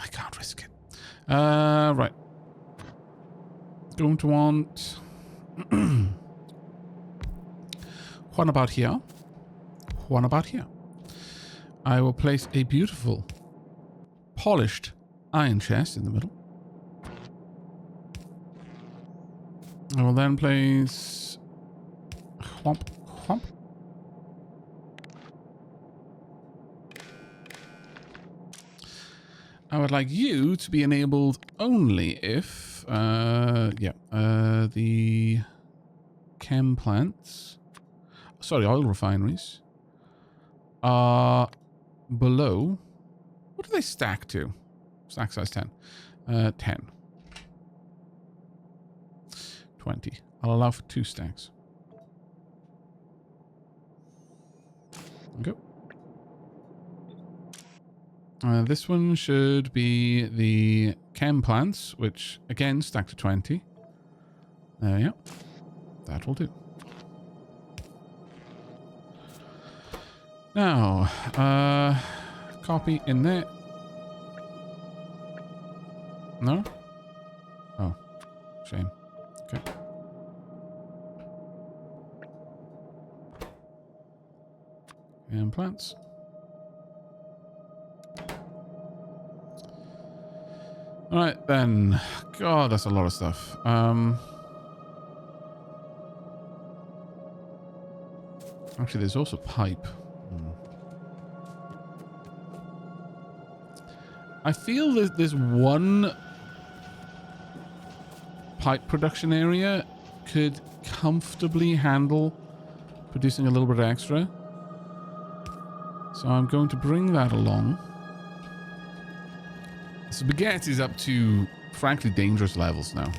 I can't risk it. Right. Going to want one about here. One about here. I will place a beautiful polished iron chest in the middle. I will then place whomp. I would like you to be enabled only if, the chem plants, oil refineries are below. What do they stack to? Stack size 10. 10. 20. I'll allow for 2 stacks. Okay. This one should be the chem plants, which again stack to 20. Yeah, that will do. Now, copy in there. No? Oh, shame. Okay. And plants. All right, then. God, that's a lot of stuff. Actually, there's also pipe. I feel that there's one pipe production area could comfortably handle producing a little bit extra. So I'm going to bring that along. Spaghetti is up to, frankly, dangerous levels now.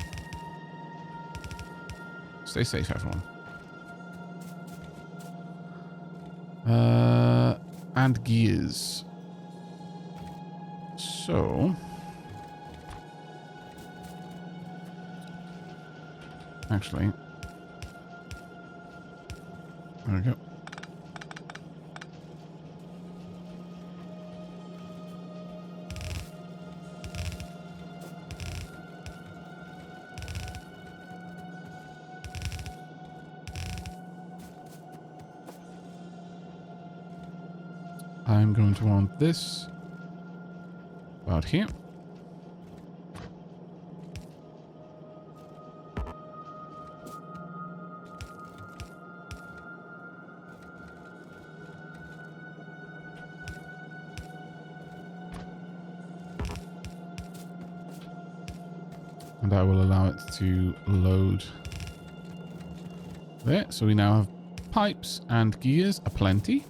Stay safe, everyone. And gears. So... Actually... There we go. I'm going to want this about here. And I will allow it to load there. So we now have pipes and gears aplenty.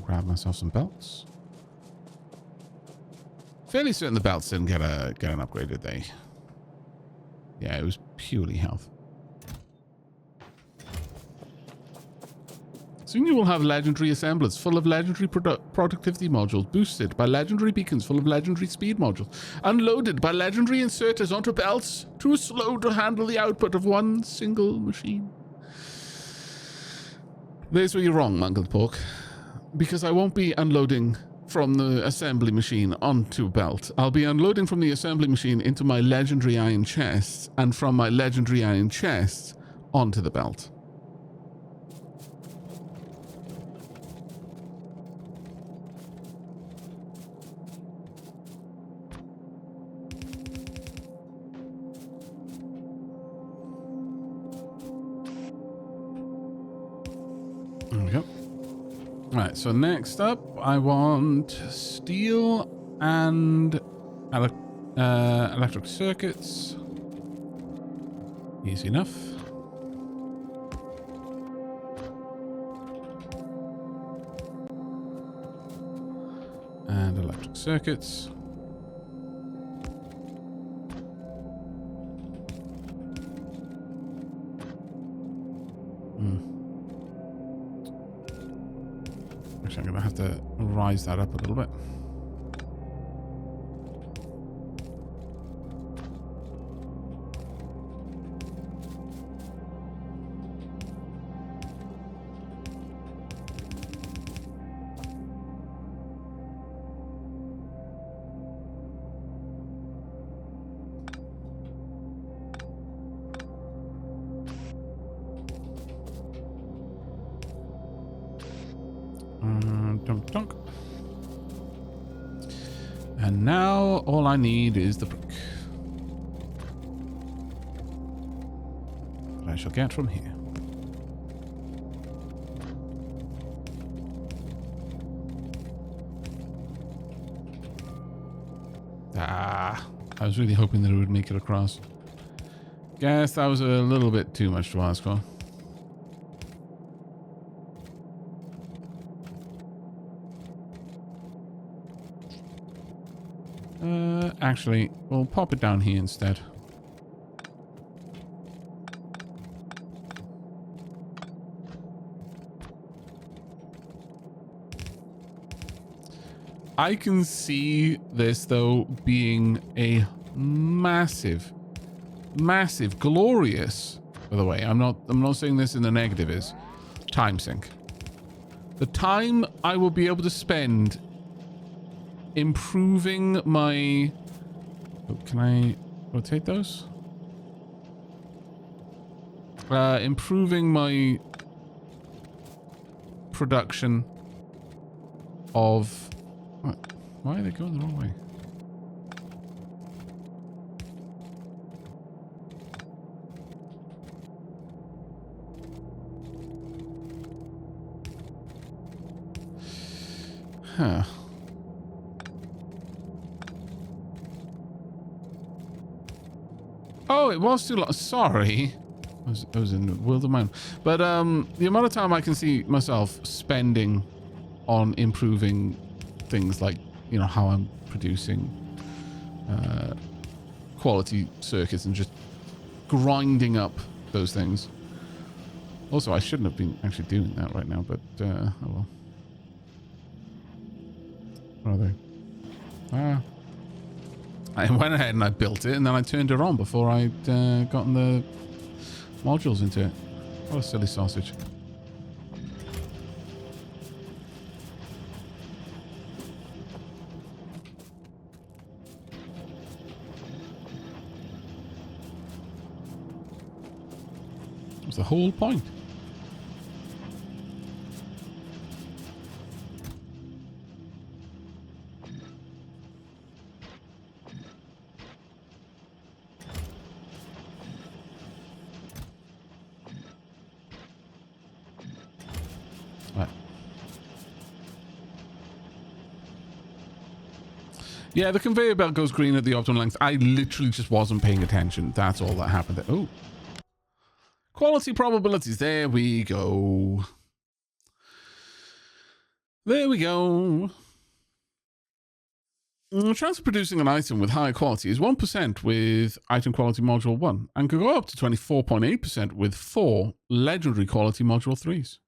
Grab myself some belts. Fairly certain the belts didn't get an upgrade, did they? Yeah, it was purely health. Soon you will have legendary assemblers full of legendary productivity modules, boosted by legendary beacons full of legendary speed modules, unloaded by legendary inserters onto belts too slow to handle the output of one single machine. There's where you're wrong, Mangled Pork. Because I won't be unloading from the assembly machine onto a belt. I'll be unloading from the assembly machine into my legendary iron chest, and from my legendary iron chest onto the belt. There we go. Right, so next up, I want steel and electric circuits. Easy enough. And electric circuits. Actually, I'm going to have to rise that up a little bit. Dunk, dunk. And now all I need is the brick that I shall get from here. Ah, I was really hoping that it would make it across. Guess that was a little bit too much to ask for. Actually, we'll pop it down here instead. I can see this, though, being a massive, glorious, by the way, I'm not saying this in the negative, is time sink. The time I will be able to spend improving my... Oh, can I rotate those? Improving my production of... What? Why are they going the wrong way? Huh. Oh, it was too long. Sorry. I was in the world of mine. But the amount of time I can see myself spending on improving things like, you know, how I'm producing quality circuits and just grinding up those things. Also, I shouldn't have been actually doing that right now, but oh well. Where are they? Ah. I went ahead and I built it, and then I turned it on before I'd gotten the modules into it. What a silly sausage. That's the whole point. Yeah, the conveyor belt goes green at the optimal length. I literally just wasn't paying attention. That's all that happened there. Oh. Quality probabilities. There we go. There we go. The chance of producing an item with higher quality is 1% with item quality module 1 and can go up to 24.8% with 4 legendary quality module 3s.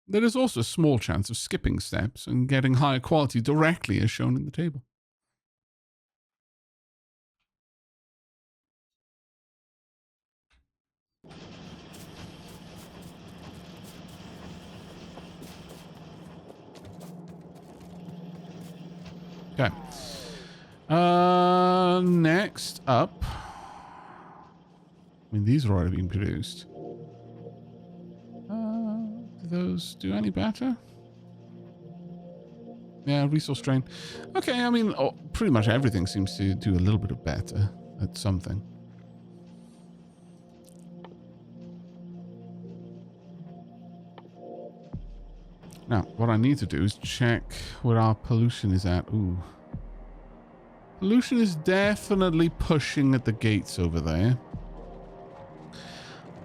There is also a small chance of skipping steps and getting higher quality directly as shown in the table. Okay. Next up. I mean, these are already being produced. Do those do any better? Yeah, resource drain. Okay, I mean, pretty much everything seems to do a little bit of better at something. Now, what I need to do is check where our pollution is at. Ooh. Pollution is definitely pushing at the gates over there.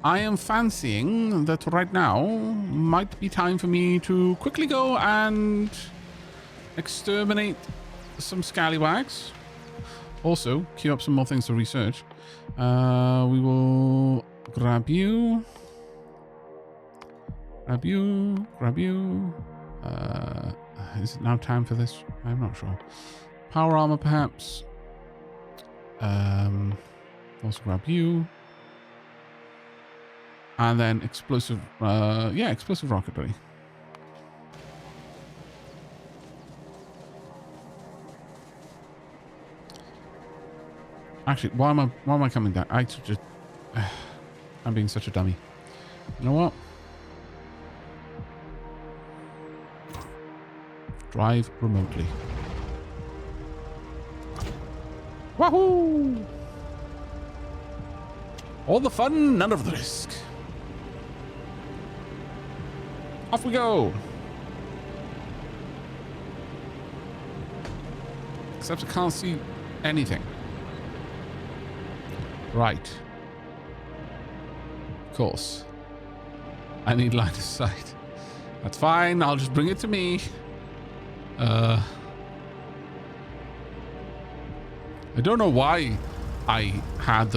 I am fancying that right now might be time for me to quickly go and exterminate some scallywags. Also, queue up some more things to research. We will grab you. Grab you. Grab you. Is it now time for this? I'm not sure. Power armor, perhaps. Also grab you. And then explosive, yeah, explosive rocketry. Actually, why am I coming down? I'm being such a dummy. You know what? Drive remotely. Wahoo! All the fun, none of the risk. Off we go. Except I can't see anything. Right. Of course. I need line of sight. That's fine. I'll just bring it to me. I don't know why I had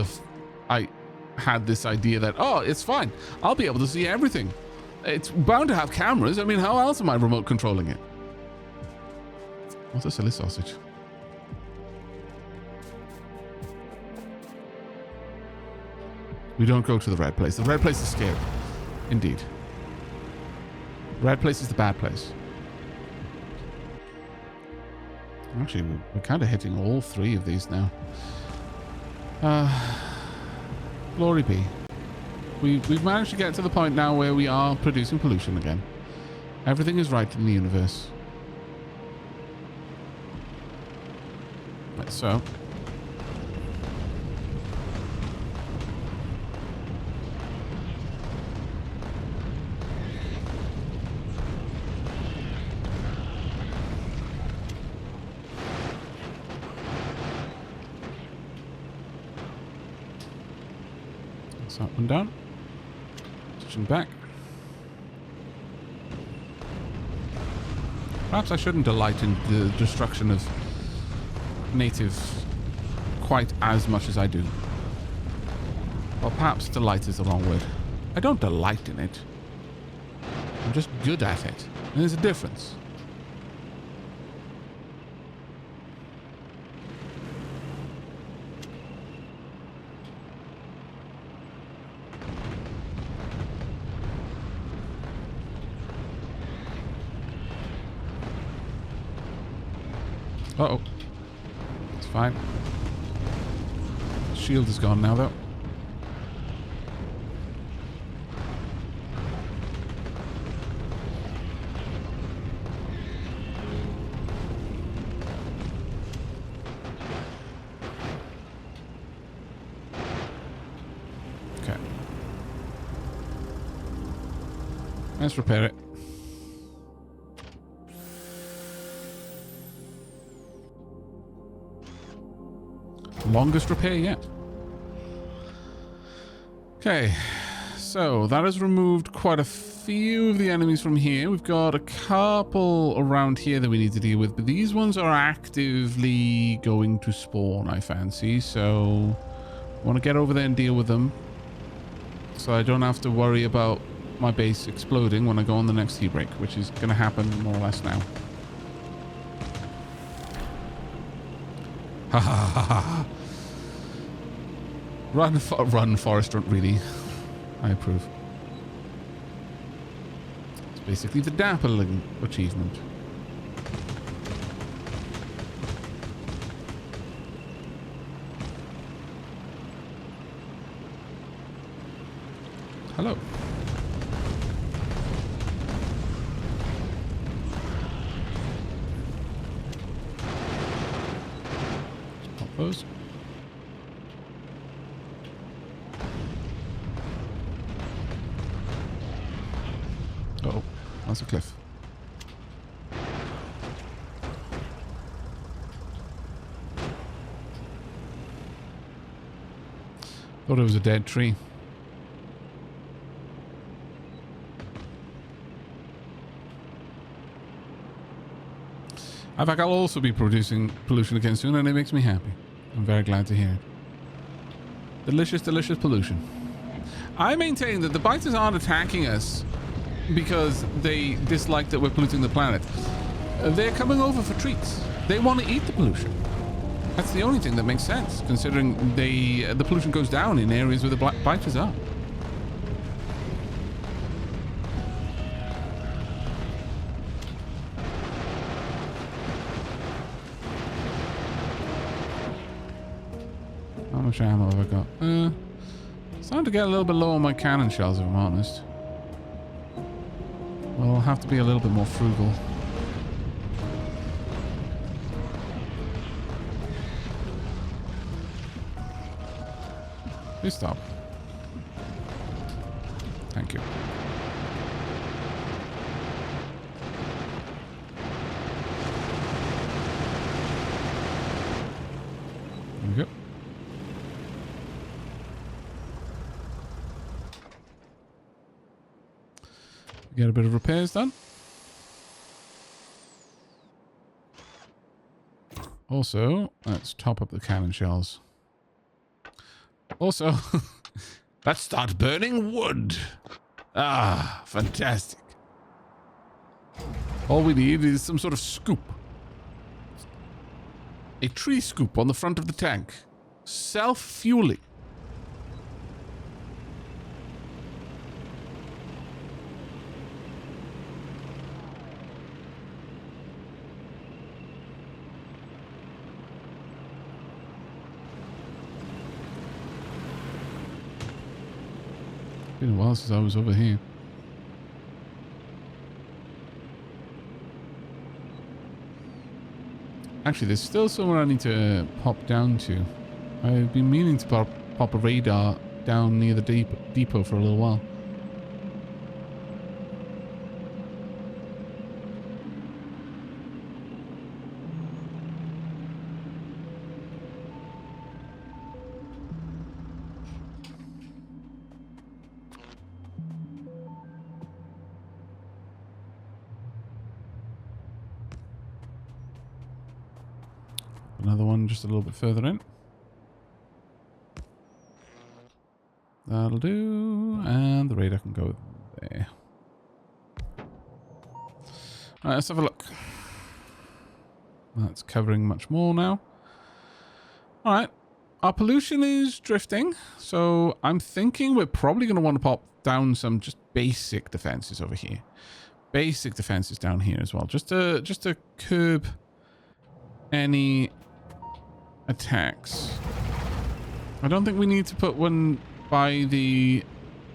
this idea that, oh, it's fine. I'll be able to see everything. It's bound to have cameras. I mean, how else am I remote controlling it? What's a silly sausage? We don't go to the red place. The red place is scary. Indeed. The red place is the bad place. Actually, we're kind of hitting all three of these now. Glory be. We've managed to get to the point now where we are producing pollution again. Everything is right in the universe. Like so. That's that one down. Switching back. Perhaps I shouldn't delight in the destruction of natives quite as much as I do. Well, perhaps delight is the wrong word. I don't delight in it. I'm just good at it. And there's a difference. Uh-oh. It's fine. Shield is gone now, though. Okay. Let's repair it. Longest repair yet. Okay, so that has removed quite a few of the enemies from here. We've got a couple around here that we need to deal with, but these ones are actively going to spawn, I fancy. So I want to get over there and deal with them so I don't have to worry about my base exploding when I go on the next tea break, which is going to happen more or less now. Ha ha ha ha. Run, Forest, run, really. I approve. It's basically the dappling achievement. hello. Let's pop those. Uh-oh, that's a cliff. Thought it was a dead tree. Aavak, I'll also be producing pollution again soon, and it makes me happy. I'm very glad to hear it. Delicious, delicious pollution. I maintain that the biters aren't attacking us because they dislike that we're polluting the planet. They're coming over for treats. They want to eat the pollution. That's the only thing that makes sense, considering the pollution goes down in areas where the biters are. How much ammo have I got? Starting to get a little bit low on my cannon shells, if I'm honest. Well, I'll have to be a little bit more frugal. Please stop. Thank you. There we go. Get a bit of repairs done. Also, let's top up the cannon shells. Also, let's start burning wood. Ah, fantastic. All we need is some sort of scoop. A tree scoop on the front of the tank. Self-fueling. Been a while since I was over here. Actually, there's still somewhere I need to pop down to. I've been meaning to pop a radar down near the depot for a little while. Another one just a little bit further in. That'll do. And the radar can go there. Alright, let's have a look. That's covering much more now. Alright. Our pollution is drifting. So I'm thinking we're probably going to want to pop down some just basic defenses over here. Basic defenses down here as well. Just to curb any attacks. I don't think we need to put one by the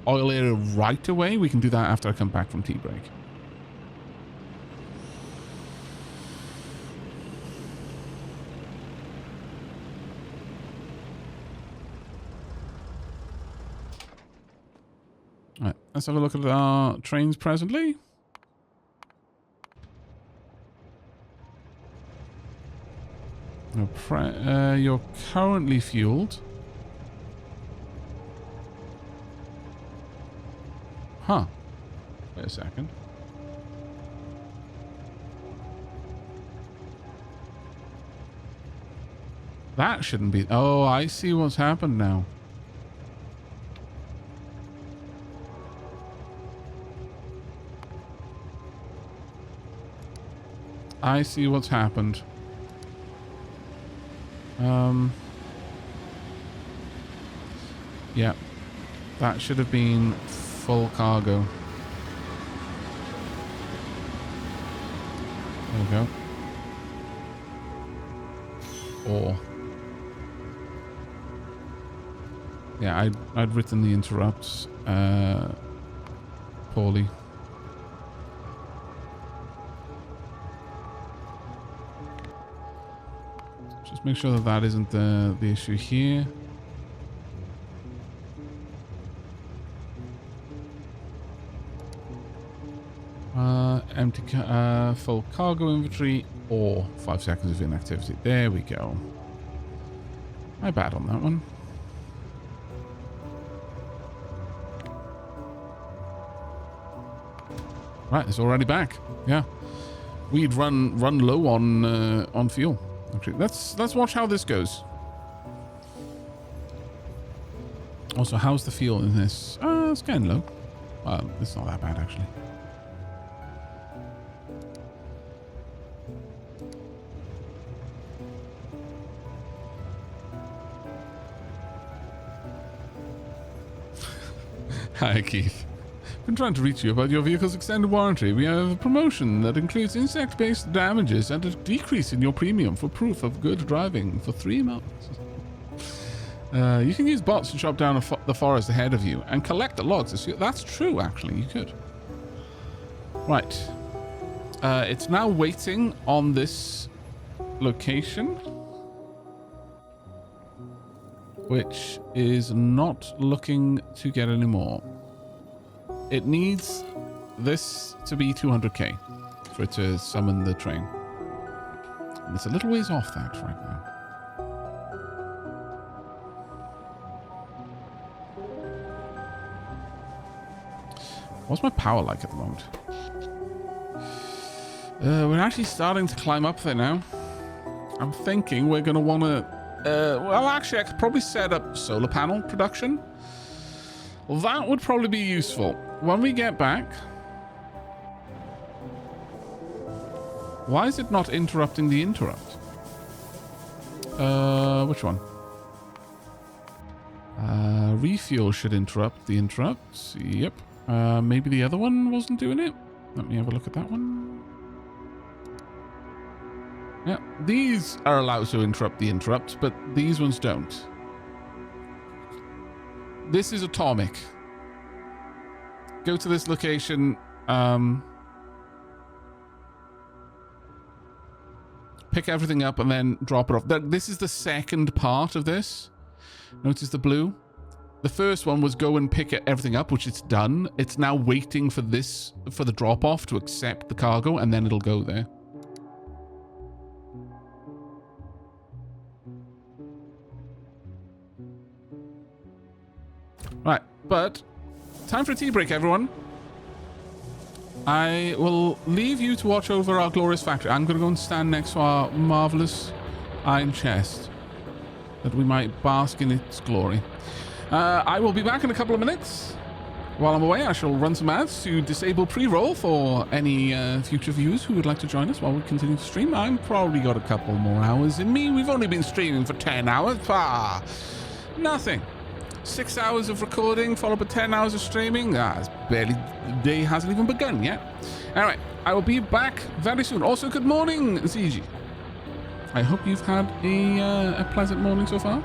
oil area right away. We can do that after I come back from tea break. All right, let's have a look at our trains presently. You're currently fueled. Huh. Wait a second. That shouldn't be... Oh, I see what's happened now. I see what's happened. Yeah, that should have been full cargo. There we go. Or yeah, I'd written the interrupts poorly. Just make sure that that isn't the issue here. Empty full cargo inventory or 5 seconds of inactivity. There we go. My bad on that one. Right, it's already back. Yeah, we'd run low on fuel. Actually, let's watch how this goes. Also, how's the fuel in this? It's getting low. Well, it's not that bad actually. Hi, Keith. Been trying to reach you about your vehicle's extended warranty. We have a promotion that includes insect-based damages and a decrease in your premium for proof of good driving for 3 months. You can use bots to chop down the forest ahead of you and collect the logs. That's true, actually. You could. Right. It's now waiting on this location, which is not looking to get any more. It needs this to be 200k for it to summon the train. And it's a little ways off that right now. What's my power like at the moment? We're actually starting to climb up there now. I'm thinking we're going to want to... well, actually, I could probably set up solar panel production. Well, that would probably be useful. When we get back... Why is it not interrupting the interrupt? Which one? Refuel should interrupt the interrupts. Yep. Maybe the other one wasn't doing it. Let me have a look at that one. Yeah, these are allowed to interrupt the interrupts, but these ones don't. This is atomic. Go to this location. Pick everything up and then drop it off. This is the second part of this. Notice the blue. The first one was go and pick everything up, which it's done. It's now waiting for this, for the drop-off to accept the cargo, and then it'll go there. Right, but time for a tea break, everyone. I will leave you to watch over our glorious factory. I'm going to go and stand next to our marvelous iron chest that we might bask in its glory. I will be back in a couple of minutes. While I'm away, I shall run some ads to disable pre-roll for any future viewers who would like to join us while we continue to stream. I've probably got a couple more hours in me. We've only been streaming for 10 hours. Nothing. 6 hours of recording followed by 10 hours of streaming. It's barely, the day hasn't even begun yet. Anyway, I will be back very soon. Also, good morning, ZG. I hope you've had a pleasant morning so far.